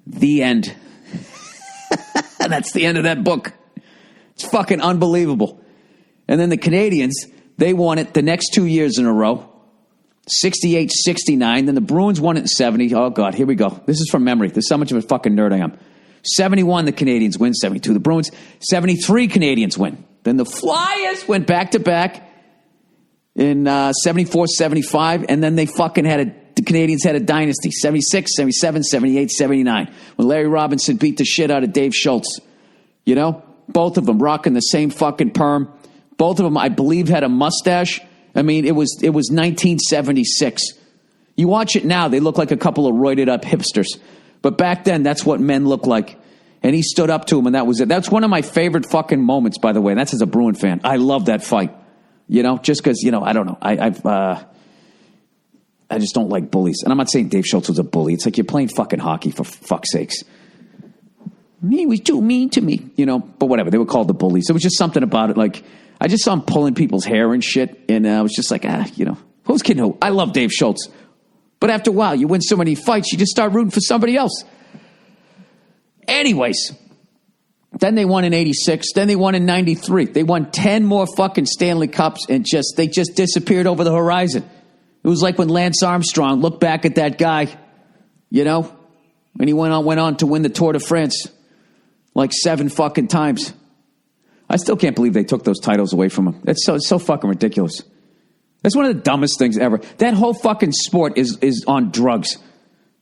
The end. That's the end of that book. It's fucking unbelievable. And then the Canadiens, they won it the next 2 years in a row. 68, 69. Then the Bruins won it in 70. Oh, God, here we go. This is from memory. This is how much of a fucking nerd I am. 71, the Canadiens win. 72, the Bruins. 73, Canadiens win. Then the Flyers went back-to-back in 74, 75. And then they fucking the Canadiens had a dynasty. 76, 77, 78, 79. When Larry Robinson beat the shit out of Dave Schultz. Both of them rocking the same fucking perm. Both of them, I believe, had a mustache. I mean, it was 1976. You watch it now, they look like a couple of roided up hipsters. But back then, that's what men looked like. And he stood up to him, and that was it. That's one of my favorite fucking moments, by the way. And that's as a Bruin fan. I love that fight. You know, just because, you know, I don't know. I just don't like bullies. And I'm not saying Dave Schultz was a bully. It's like you're playing fucking hockey, for fuck's sakes. He was too mean to me, you know. But whatever, they were called the bullies. There was just something about it. Like, I just saw him pulling people's hair and shit. And I was just like, you know, who's kidding who? I love Dave Schultz. But after a while, you win so many fights, you just start rooting for somebody else. Anyways, then they won in 86. Then they won in 93. They won 10 more fucking Stanley Cups and they just disappeared over the horizon. It was like when Lance Armstrong looked back at that guy, you know, and he went on to win the Tour de France like 7 fucking times. I still can't believe they took those titles away from him. It's so fucking ridiculous. That's one of the dumbest things ever. That whole fucking sport is on drugs.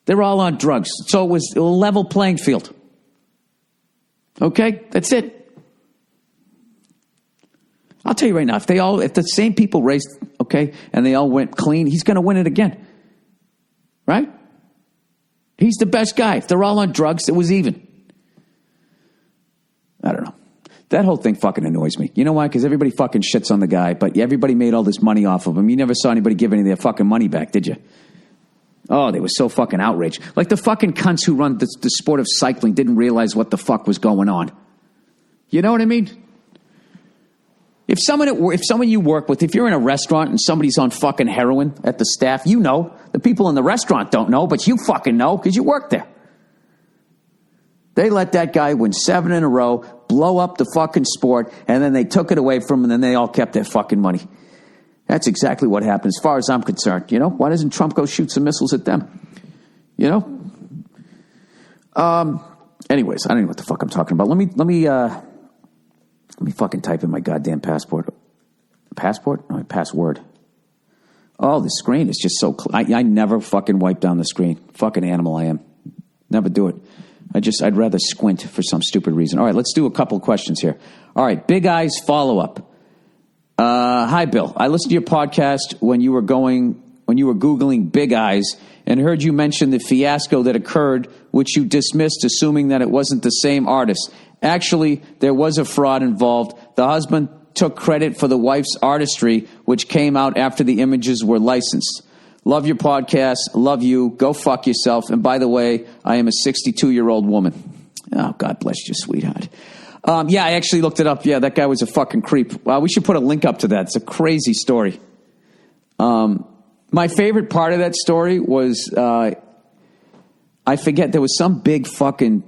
They're all on drugs. So it was a level playing field. Okay? That's it. I'll tell you right now, if the same people raced, okay, and they all went clean, he's going to win it again. Right? He's the best guy. If they're all on drugs, it was even. I don't know. That whole thing fucking annoys me. You know why? Because everybody fucking shits on the guy, but everybody made all this money off of him. You never saw anybody give any of their fucking money back, did you? Oh, they were so fucking outraged. Like the fucking cunts who run the sport of cycling didn't realize what the fuck was going on. You know what I mean? If someone you work with, if you're in a restaurant and somebody's on fucking heroin at the staff, you know. The people in the restaurant don't know, but you fucking know because you work there. They let that guy win 7 in a row, blow up the fucking sport, and then they took it away from him, and then they all kept their fucking money. That's exactly what happened as far as I'm concerned. You know, why doesn't Trump go shoot some missiles at them? You know? Anyways, I don't know what the fuck I'm talking about. Let me fucking type in my goddamn passport. Passport? No, my password. Oh, the screen is just so... I never fucking wipe down the screen. Fucking animal I am. Never do it. I'd rather squint for some stupid reason. All right, let's do a couple questions here. All right, Big Eyes follow-up. Hi, Bill. I listened to your podcast when you were Googling Big Eyes and heard you mention the fiasco that occurred, which you dismissed, assuming that it wasn't the same artist. Actually, there was a fraud involved. The husband took credit for the wife's artistry, which came out after the images were licensed. Love your podcast. Love you. Go fuck yourself. And by the way, I am a 62-year-old woman. Oh, God bless you, sweetheart. Yeah, I actually looked it up. Yeah, that guy was a fucking creep. We should put a link up to that. It's a crazy story. My favorite part of that story was, I forget, there was some big fucking,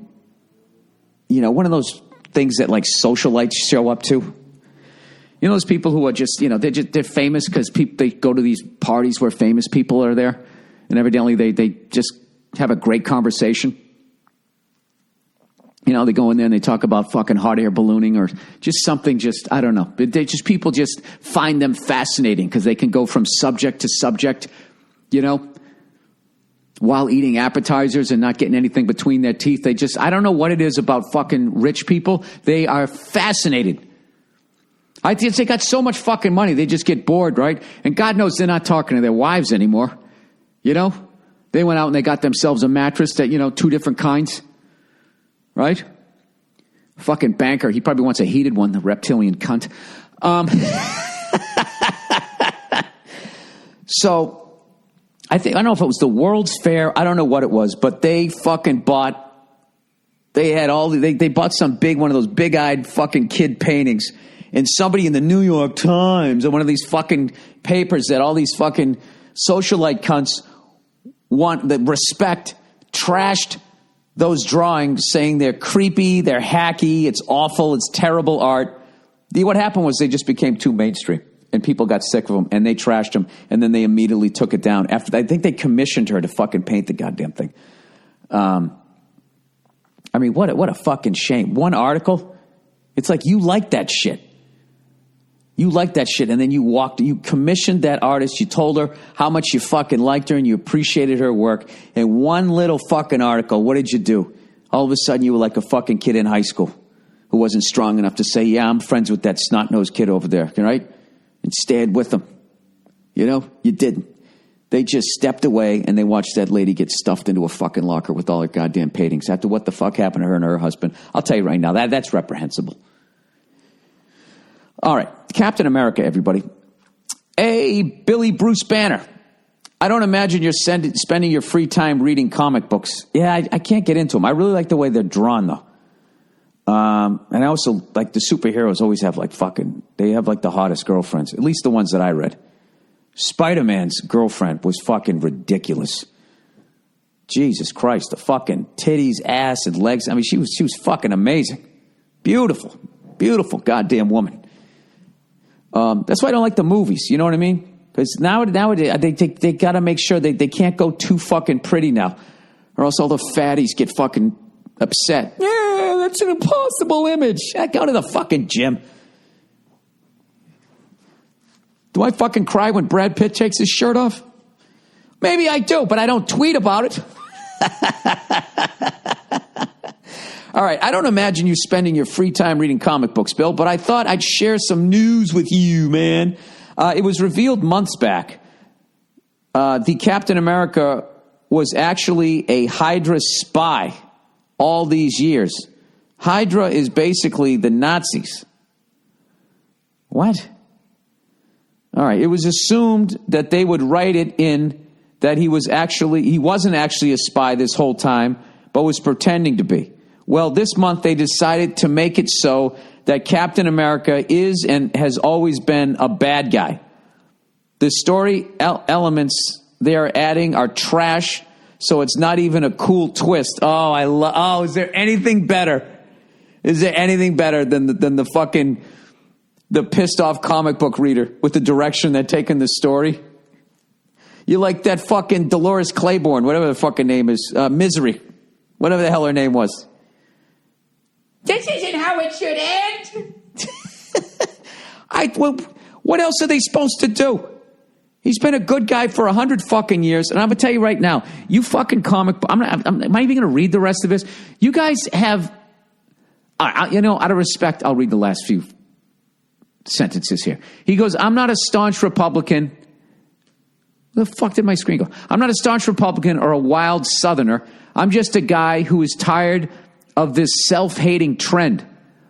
you know, one of those things that like socialites show up to. You know those people who are just, you know, they're famous because they go to these parties where famous people are there, and evidently they just have a great conversation. You know, they go in there and they talk about fucking hot air ballooning or just something. Just I don't know. People just find them fascinating because they can go from subject to subject. You know, while eating appetizers and not getting anything between their teeth. I don't know what it is about fucking rich people. They are fascinated. I think they got so much fucking money, they just get bored, right? And God knows they're not talking to their wives anymore. You know? They went out and they got themselves a mattress that, you know, 2 different kinds. Right? Fucking banker. He probably wants a heated one, the reptilian cunt. So, I don't know if it was the World's Fair. I don't know what it was, but they fucking bought, they bought some one of those big-eyed fucking kid paintings. And somebody in the New York Times or one of these fucking papers that all these fucking socialite cunts want, that respect, trashed those drawings, saying they're creepy, they're hacky, it's awful, it's terrible art. What happened was they just became too mainstream, and people got sick of them, and they trashed them, and then they immediately took it down. I think they commissioned her to fucking paint the goddamn thing. I mean, what a fucking shame. One article, it's like you like that shit. You liked that shit, and then you commissioned that artist, you told her how much you fucking liked her and you appreciated her work, and one little fucking article, what did you do? All of a sudden you were like a fucking kid in high school who wasn't strong enough to say, yeah, I'm friends with that snot-nosed kid over there, right? And stand with him. You know, you didn't. They just stepped away and they watched that lady get stuffed into a fucking locker with all her goddamn paintings after what the fuck happened to her and her husband. I'll tell you right now, that's reprehensible. All right, Captain America, everybody. Hey, Billy Bruce Banner. I don't imagine you're spending your free time reading comic books. Yeah, I can't get into them. I really like the way they're drawn, though. And I also, like, the superheroes always have, like, they have, like, the hottest girlfriends. At least the ones that I read. Spider-Man's girlfriend was fucking ridiculous. Jesus Christ, the fucking titties, ass, and legs. I mean, she was fucking amazing. Beautiful, beautiful goddamn woman. That's why I don't like the movies. You know what I mean? Because nowadays they got to make sure they can't go too fucking pretty now, or else all the fatties get fucking upset. Yeah, that's an impossible image. Go to the fucking gym. Do I fucking cry when Brad Pitt takes his shirt off? Maybe I do, but I don't tweet about it. All right, I don't imagine you spending your free time reading comic books, Bill, but I thought I'd share some news with you, man. It was revealed months back. The Captain America was actually a Hydra spy all these years. Hydra is basically the Nazis. What? All right, it was assumed that they would write it in that he wasn't actually a spy this whole time, but was pretending to be. Well, this month they decided to make it so that Captain America is and has always been a bad guy. The story elements they are adding are trash, so it's not even a cool twist. Is there anything better? Is there anything better than the pissed off comic book reader with the direction they're taking the story? You like that fucking Dolores Claiborne, whatever the fucking name is, Misery, whatever the hell her name was. This isn't how it should end. What else are they supposed to do? He's been a good guy for 100 fucking years, and I'm gonna tell you right now, you fucking comic. Am I even gonna read the rest of this? You guys have, out of respect, I'll read the last few sentences here. He goes, "I'm not a staunch Republican." Where the fuck did my screen go? "I'm not a staunch Republican or a wild Southerner. I'm just a guy who is tired of this self-hating trend.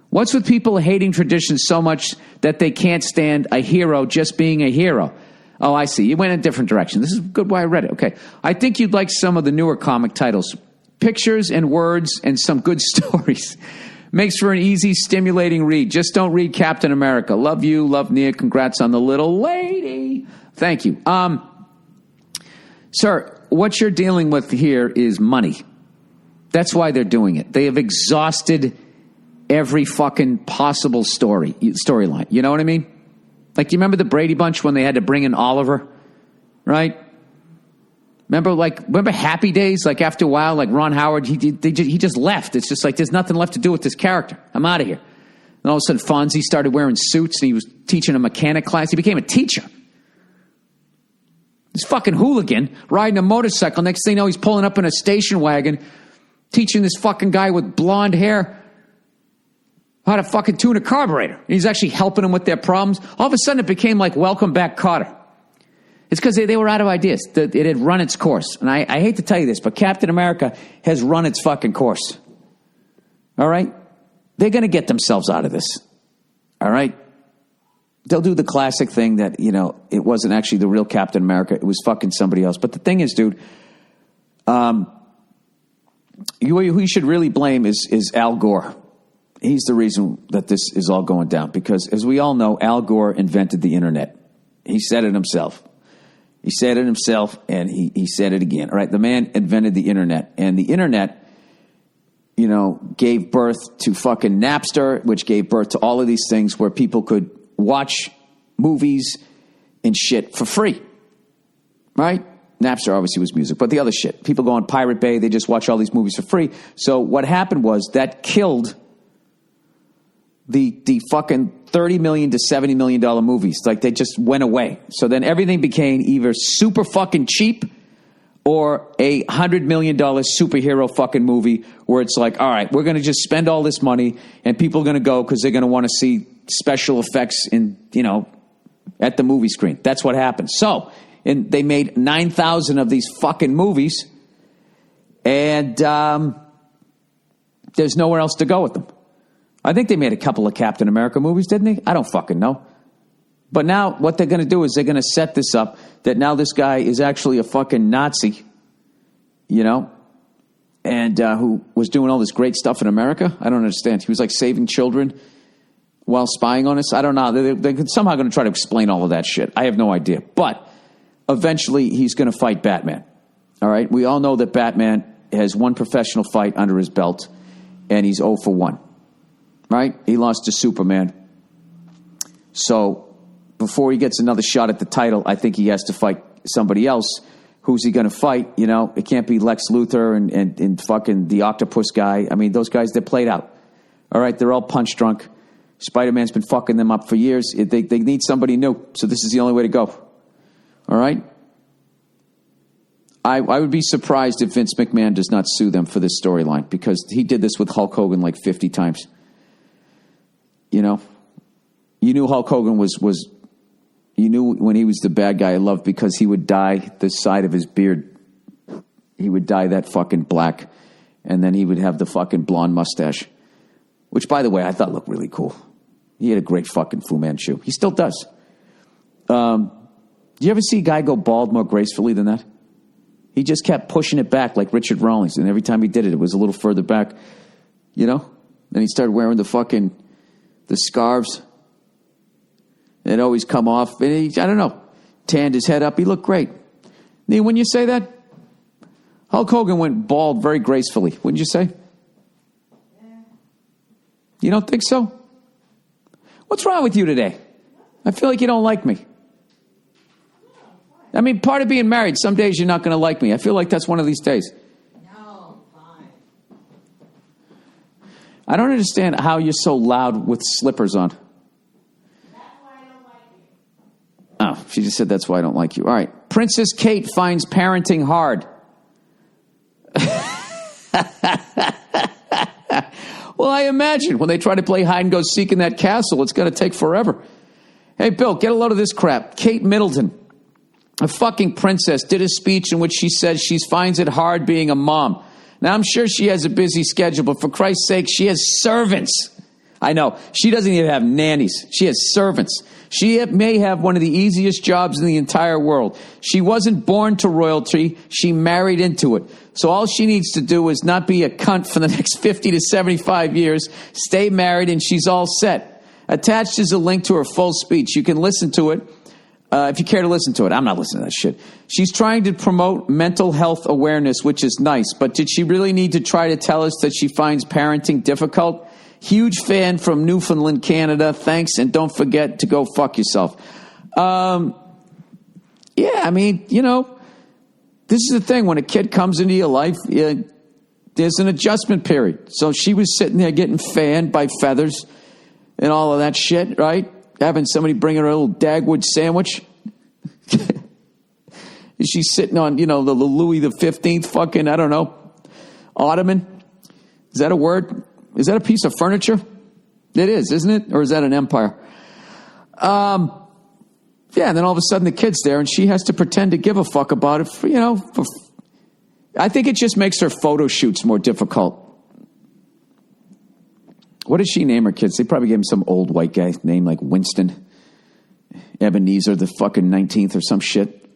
What's with people hating traditions so much that they can't stand a hero just being a hero?" Oh, I see. You went in a different direction. This is good why I read it. Okay. "I think you'd like some of the newer comic titles. Pictures and words and some good stories. Makes for an easy, stimulating read. Just don't read Captain America. Love you. Love Nia. Congrats on the little lady." Thank you. Sir, what you're dealing with here is money. That's why they're doing it. They have exhausted every fucking possible storyline. You know what I mean? Like, do you remember the Brady Bunch when they had to bring in Oliver? Right? Remember Happy Days? Like, after a while, like Ron Howard, he just left. It's just like, there's nothing left to do with this character. I'm out of here. And all of a sudden, Fonzie started wearing suits and he was teaching a mechanic class. He became a teacher. This fucking hooligan riding a motorcycle. Next thing you know, he's pulling up in a station wagon, teaching this fucking guy with blonde hair how to fucking tune a carburetor. And he's actually helping them with their problems. All of a sudden, it became like Welcome Back, Kotter. It's because they were out of ideas. It had run its course. And I hate to tell you this, but Captain America has run its fucking course. All right? They're going to get themselves out of this. All right? They'll do the classic thing that, it wasn't actually the real Captain America. It was fucking somebody else. But the thing is, dude, who you should really blame is Al Gore. He's the reason that this is all going down. Because, as we all know, Al Gore invented the internet. He said it himself. He said it himself, and he said it again. All right, the man invented the internet. And the internet, gave birth to fucking Napster, which gave birth to all of these things where people could watch movies and shit for free. Right? Napster obviously was music, but the other shit. People go on Pirate Bay, they just watch all these movies for free. So what happened was that killed the fucking $30 million to $70 million movies. Like, they just went away. So then everything became either super fucking cheap or a $100 million superhero fucking movie where it's like, all right, we're going to just spend all this money and people are going to go because they're going to want to see special effects in, at the movie screen. That's what happens. So, and they made 9,000 of these fucking movies, and there's nowhere else to go with them. I think they made a couple of Captain America movies, didn't they? I don't fucking know. But now what they're going to do is they're going to set this up that now this guy is actually a fucking Nazi, and who was doing all this great stuff in America. I don't understand. He was like saving children while spying on us. I don't know. They're somehow going to try to explain all of that shit. I have no idea. But eventually he's going to fight Batman. All right? We all know that Batman has one professional fight under his belt, and he's 0 for 1. Right? He lost to Superman. So before he gets another shot at the title, I think he has to fight somebody else. Who's he going to fight? It can't be Lex Luthor and fucking the octopus guy. I mean, those guys, they're played out. All right? They're all punch drunk. Spider-Man's been fucking them up for years. They need somebody new. So this is the only way to go. All right? I would be surprised if Vince McMahon does not sue them for this storyline, because he did this with Hulk Hogan like 50 times. You knew Hulk Hogan was you knew when he was the bad guy I loved, because he would dye the side of his beard. He would dye that fucking black, and then he would have the fucking blonde mustache, which, by the way, I thought looked really cool. He had a great fucking Fu Manchu. He still does. Do you ever see a guy go bald more gracefully than that? He just kept pushing it back like Richard Rawlings, and every time he did it, it was a little further back, Then he started wearing the scarves. It always come off. And he, I don't know, tanned his head up. He looked great. When you say that, Hulk Hogan went bald very gracefully, wouldn't you say? Yeah. You don't think so? What's wrong with you today? I feel like you don't like me. I mean, part of being married, some days you're not going to like me. I feel like that's one of these days. No, fine. I don't understand how you're so loud with slippers on. That's why I don't like you. Oh, she just said that's why I don't like you. All right. Princess Kate finds parenting hard. Well, I imagine when they try to play hide and go seek in that castle, it's going to take forever. Hey, Bill, get a load of this crap. Kate Middleton, a fucking princess, did a speech in which she says she finds it hard being a mom. Now, I'm sure she has a busy schedule, but for Christ's sake, she has servants. I know. She doesn't even have nannies. She has servants. She may have one of the easiest jobs in the entire world. She wasn't born to royalty. She married into it. So all she needs to do is not be a cunt for the next 50 to 75 years, stay married, and she's all set. Attached is a link to her full speech. You can listen to it if you care to listen to it. I'm not listening to that shit. She's trying to promote mental health awareness, which is nice. But did she really need to try to tell us that she finds parenting difficult? Huge fan from Newfoundland, Canada. Thanks, and don't forget to go fuck yourself. Yeah, I mean, this is the thing. When a kid comes into your life, there's an adjustment period. So she was sitting there getting fanned by feathers and all of that shit, right? Having somebody bring her a little Dagwood sandwich. She's sitting on, the Louis the 15th fucking, I don't know, ottoman. Is that a word? Is that a piece of furniture? It is, isn't it? Or is that an empire? Yeah, and then all of a sudden the kid's there and she has to pretend to give a fuck about it. I think it just makes her photo shoots more difficult. What did she name her kids? They probably gave him some old white guy named like Winston. Ebenezer the fucking 19th or some shit.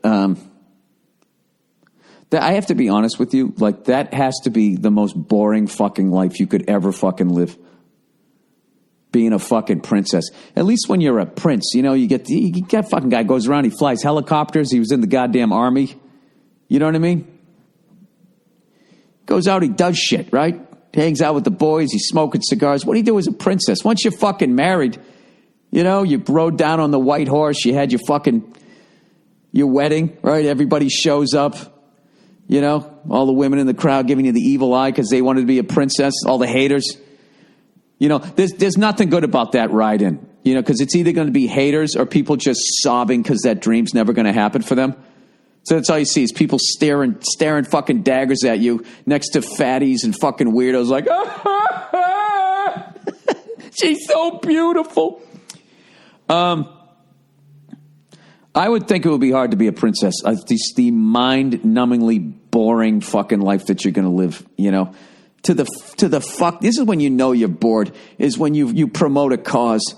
I have to be honest with you. Like, that has to be the most boring fucking life you could ever fucking live. Being a fucking princess. At least when you're a prince, you get fucking guy goes around, he flies helicopters. He was in the goddamn army. You know what I mean? Goes out, he does shit, right? Hangs out with the boys, he's smoking cigars. What do you do as a princess? Once you're fucking married, you rode down on the white horse, you had your wedding, right? Everybody shows up. All the women in the crowd giving you the evil eye because they wanted to be a princess. All the haters. There's nothing good about that ride-in. Because it's either going to be haters or people just sobbing because that dream's never going to happen for them. So that's all you see is people staring fucking daggers at you next to fatties and fucking weirdos like, she's so beautiful. I would think it would be hard to be a princess. It's the mind-numbingly boring fucking life that you're going to live, you know. To the fuck. This is when you know you're bored, is when you promote a cause.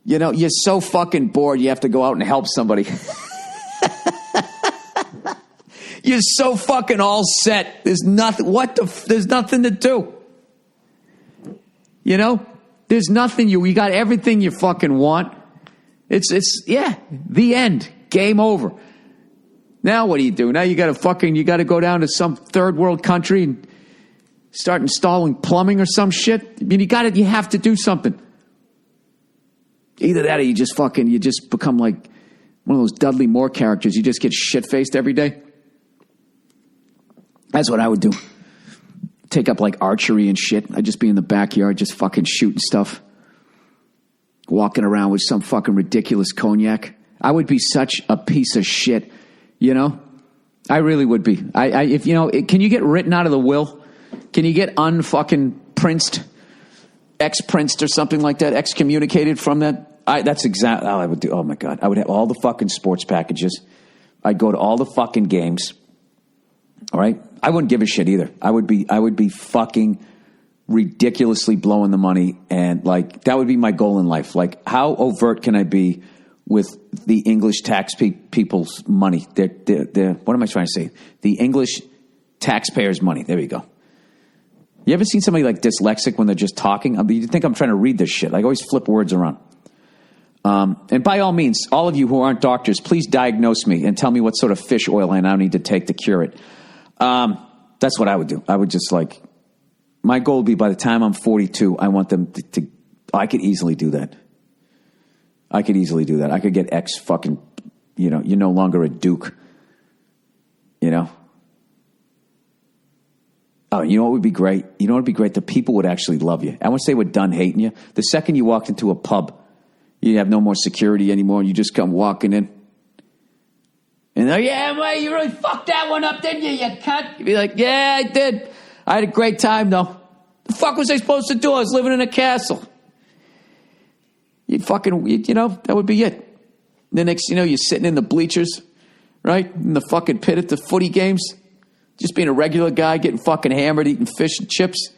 You know, you're so fucking bored you have to go out and help somebody. You're so fucking all set. There's nothing. There's nothing to do. You know, there's nothing. You got everything you fucking want. It's the end. Game over. Now what do you do? Now you got to go down to some third world country and start installing plumbing or some shit. I mean, you have to do something. Either that or you just become like one of those Dudley Moore characters. You just get shit-faced every day. That's what I would do. Take up like archery and shit. I'd just be in the backyard just fucking shooting stuff. Walking around with some fucking ridiculous cognac. I would be such a piece of shit, you know? I really would be. If you know, can you get written out of the will? Can you get unfucking ex-princed or something like that, excommunicated from that? That's exactly how I would do. Oh my God. I would have all the fucking sports packages. I'd go to all the fucking games. All right. I wouldn't give a shit either. I would be fucking ridiculously blowing the money. And like, that would be my goal in life. Like, how overt can I be with the English tax people's money? They're, what am I trying to say? The English taxpayers' money. There we go. You ever seen somebody like dyslexic when they're just talking? I mean, you think I'm trying to read this shit. I always flip words around. And by all means, all of you who aren't doctors, please diagnose me and tell me what sort of fish oil I now need to take to cure it. That's what I would do. I would just like, my goal would be by the time I'm 42, I want them to I could easily do that. I could get X fucking, you know, you're no longer a duke, you know. Oh, you know what would be great? You know what would be great? The people would actually love you. I wouldn't say we're done hating you. The second you walked into a pub, you have no more security anymore, and you just come walking in. And they're, yeah, well, you really fucked that one up, didn't you, you cunt? You'd be like, yeah, I did. I had a great time, though. The fuck was I supposed to do? I was living in a castle. You'd fucking, you know, that would be it. The next, you know, you're sitting in the bleachers, right? In the fucking pit at the footy games. Just being a regular guy, getting fucking hammered, eating fish and chips.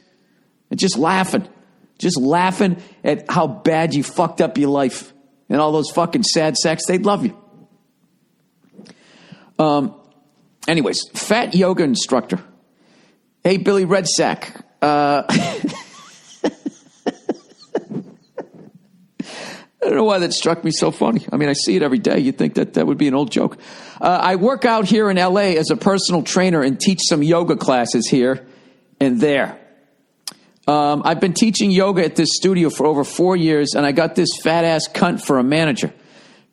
And just laughing. Just laughing at how bad you fucked up your life. And all those fucking sad sacks, they'd love you. Anyways, fat yoga instructor. Hey, Billy Redsack. I don't know why that struck me so funny. I mean, I see it every day. You'd think that would be an old joke. I work out here in L.A. as a personal trainer and teach some yoga classes here and there. I've been teaching yoga at this studio for over 4 years, and I got this fat-ass cunt for a manager.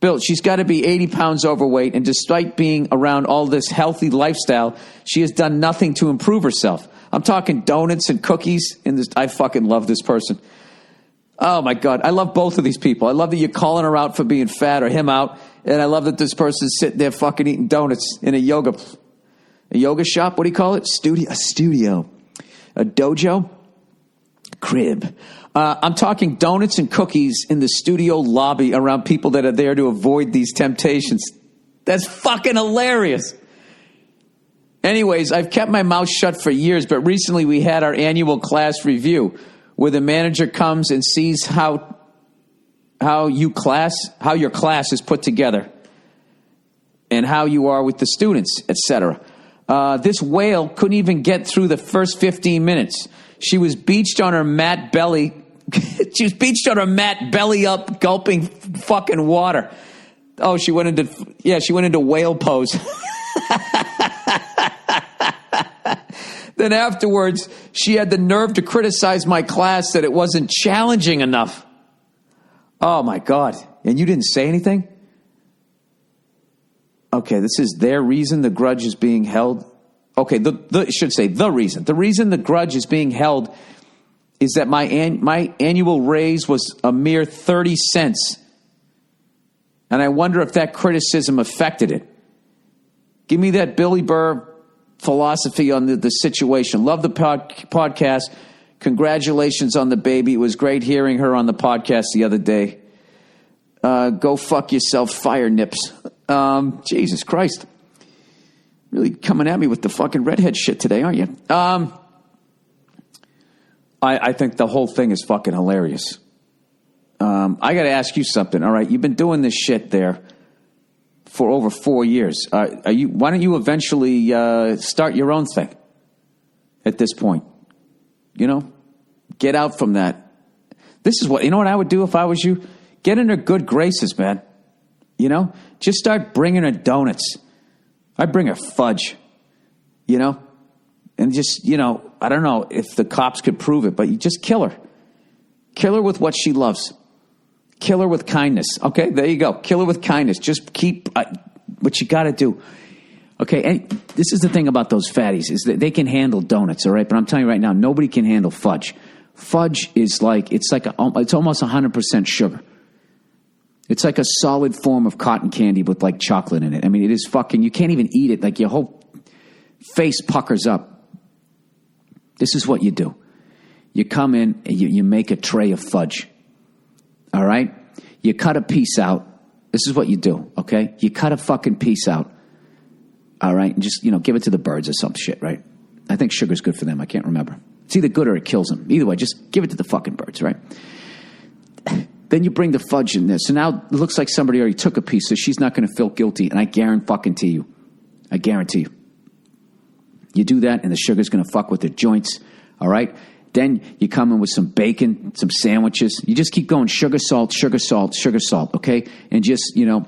Bill, she's got to be 80 pounds overweight, and despite being around all this healthy lifestyle, she has done nothing to improve herself. I'm talking donuts and cookies. I fucking love this person. Oh, my God. I love both of these people. I love that you're calling her out for being fat or him out, and I love that this person's sitting there fucking eating donuts in a yoga shop. What do you call it? A studio. A dojo? Crib. I'm talking donuts and cookies in the studio lobby around people that are there to avoid these temptations. That's fucking hilarious. Anyways, I've kept my mouth shut for years, but recently we had our annual class review where the manager comes and sees how your class is put together and how you are with the students, etc. This whale couldn't even get through the first 15 minutes. She was beached on her mat belly. She was beached on her mat, belly up, gulping fucking water. Oh, she went into whale pose. Then afterwards, she had the nerve to criticize my class that it wasn't challenging enough. Oh, my God. And you didn't say anything? Okay, this is their reason the grudge is being held. Okay, I should say the reason. The reason the grudge is being held is that my annual raise was a mere 30 cents. And I wonder if that criticism affected it. Give me that Billy Burr philosophy on the situation. Love the podcast. Congratulations on the baby. It was great hearing her on the podcast the other day. Go fuck yourself, fire nips. Jesus Christ. Really coming at me with the fucking redhead shit today, aren't you? I think the whole thing is fucking hilarious. I got to ask you something, all right? You've been doing this shit there for over 4 years. Why don't you eventually start your own thing at this point? You know? Get out from that. This is what, you know what I would do if I was you? Get in her good graces, man. You know? Just start bringing her donuts. I'd bring her fudge. You know? And just, you know, I don't know if the cops could prove it, but you just kill her. Kill her with what she loves. Kill her with kindness. Okay, there you go. Kill her with kindness. Just keep what you got to do. Okay, and this is the thing about those fatties, is that they can handle donuts, all right? But I'm telling you right now, nobody can handle fudge. Fudge is like, it's almost 100% sugar. It's like a solid form of cotton candy with like chocolate in it. I mean, it is fucking, you can't even eat it. Like your whole face puckers up. This is what you do. You come in and you make a tray of fudge. All right? You cut a piece out. This is what you do, okay? You cut a fucking piece out. All right? And just, you know, give it to the birds or some shit, right? I think sugar's good for them. I can't remember. It's either good or it kills them. Either way, just give it to the fucking birds, right? Then you bring the fudge in there. So now it looks like somebody already took a piece, so she's not going to feel guilty. And I guarantee you. You do that, and the sugar's going to fuck with the joints, all right? Then you come in with some bacon, some sandwiches. You just keep going, sugar, salt, okay? And just, you know,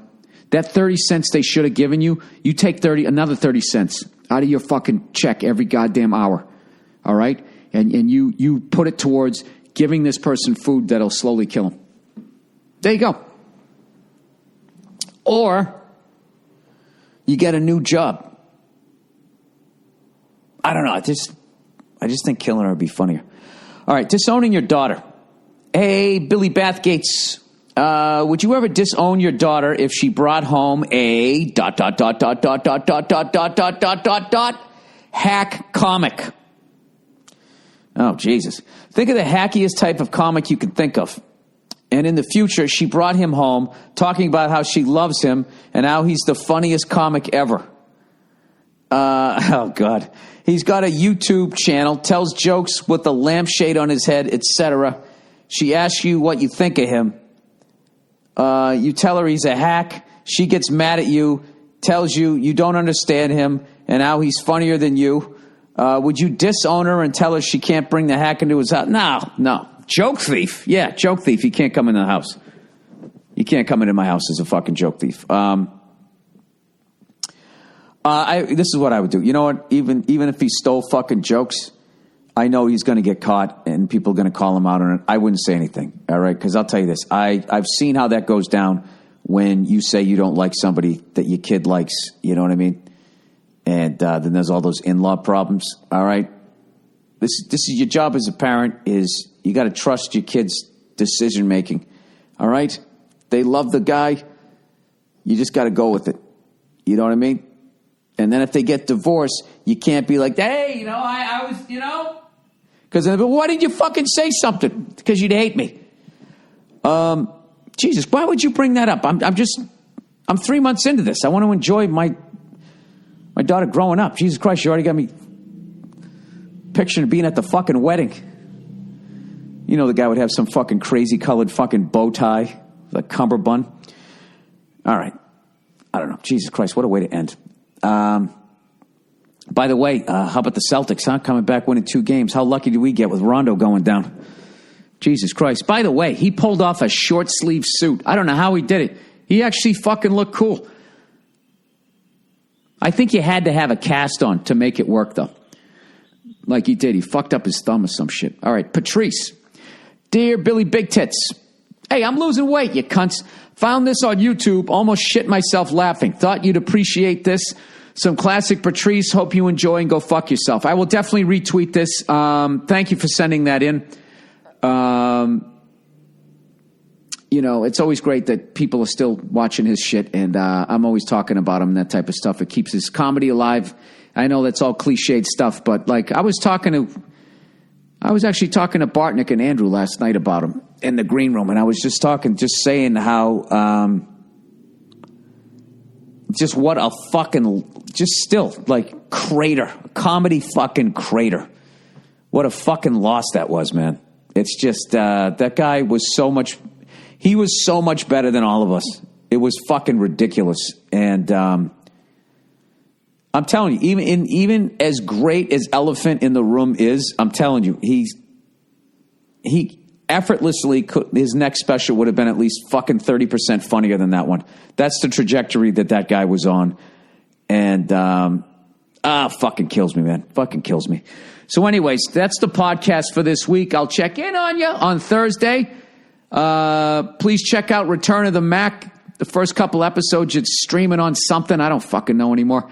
that 30 cents they should have given you, you take another 30 cents out of your fucking check every goddamn hour, all right? And you put it towards giving this person food that'll slowly kill him. There you go. Or you get a new job. I don't know. I just think killing her would be funnier. All right, disowning your daughter. Hey, Billy Bathgates, would you ever disown your daughter if she brought home a ... hack comic? Oh, Jesus. Think of the hackiest type of comic you can think of. And in the future, she brought him home talking about how she loves him and how he's the funniest comic ever. Oh, God. He's got a YouTube channel, tells jokes with a lampshade on his head, etc. She asks you what you think of him. You tell her he's a hack. She gets mad at you, tells you you don't understand him and how he's funnier than you. Would you disown her and tell her she can't bring the hack into his house? No. Joke thief. Yeah, joke thief. He can't come in the house. You can't come into my house as a fucking joke thief. This is what I would do. You know what? Even if he stole fucking jokes, I know he's going to get caught and people are going to call him out on it. I wouldn't say anything, all right? Because I'll tell you this. I've seen how that goes down when you say you don't like somebody that your kid likes. You know what I mean? And then there's all those in-law problems, all right? This is your job as a parent is you got to trust your kid's decision-making, all right? They love the guy. You just got to go with it. You know what I mean? And then if they get divorced, you can't be like, hey, you know, I was, you know. Because why did you fucking say something? Because you'd hate me. Jesus, why would you bring that up? I'm 3 months into this. I want to enjoy my daughter growing up. Jesus Christ, you already got me picturing being at the fucking wedding. You know the guy would have some fucking crazy colored fucking bow tie, like cummerbund. All right. I don't know. Jesus Christ, what a way to end. By the way, how about the Celtics, huh? Coming back winning 2 games. How lucky did we get with Rondo going down? Jesus Christ. By the way, he pulled off a short sleeve suit. I don't know how he did it. He actually fucking looked cool. I think you had to have a cast on to make it work, though. Like he did. He fucked up his thumb or some shit. All right, Patrice. Dear Billy Big Tits. Hey, I'm losing weight, you cunts. Found this on YouTube. Almost shit myself laughing. Thought you'd appreciate this. Some classic Patrice. Hope you enjoy and go fuck yourself. I will definitely retweet this. Thank you for sending that in. it's always great that people are still watching his shit, and I'm always talking about him and that type of stuff. It keeps his comedy alive. I know that's all cliched stuff, but like I was actually talking to Bartnick and Andrew last night about him in the green room, and I was just saying how just what a fucking, just still like crater, comedy fucking crater. What a fucking loss that was, man. It's just that guy was so much. He was so much better than all of us. It was fucking ridiculous. And I'm telling you, even as great as Elephant in the Room is, I'm telling you, he effortlessly his next special would have been at least fucking 30% funnier than that one. That's the trajectory that guy was on. And fucking kills me, man. Fucking kills me. So anyways, that's the podcast for this week. I'll check in on you on Thursday. Please check out Return of the Mac. The first couple episodes, it's streaming on something. I don't fucking know anymore.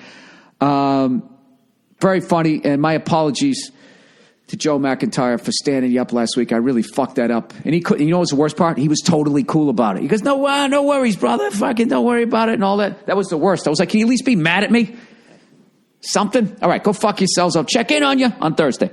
Very funny. And my apologies to Joe McIntyre for standing you up last week. I really fucked that up. And he couldn't, what's the worst part? He was totally cool about it. He goes, no worries, brother. Fucking don't worry about it and all that. That was the worst. I was like, can you at least be mad at me? Something? All right, go fuck yourselves. I'll check in on you on Thursday.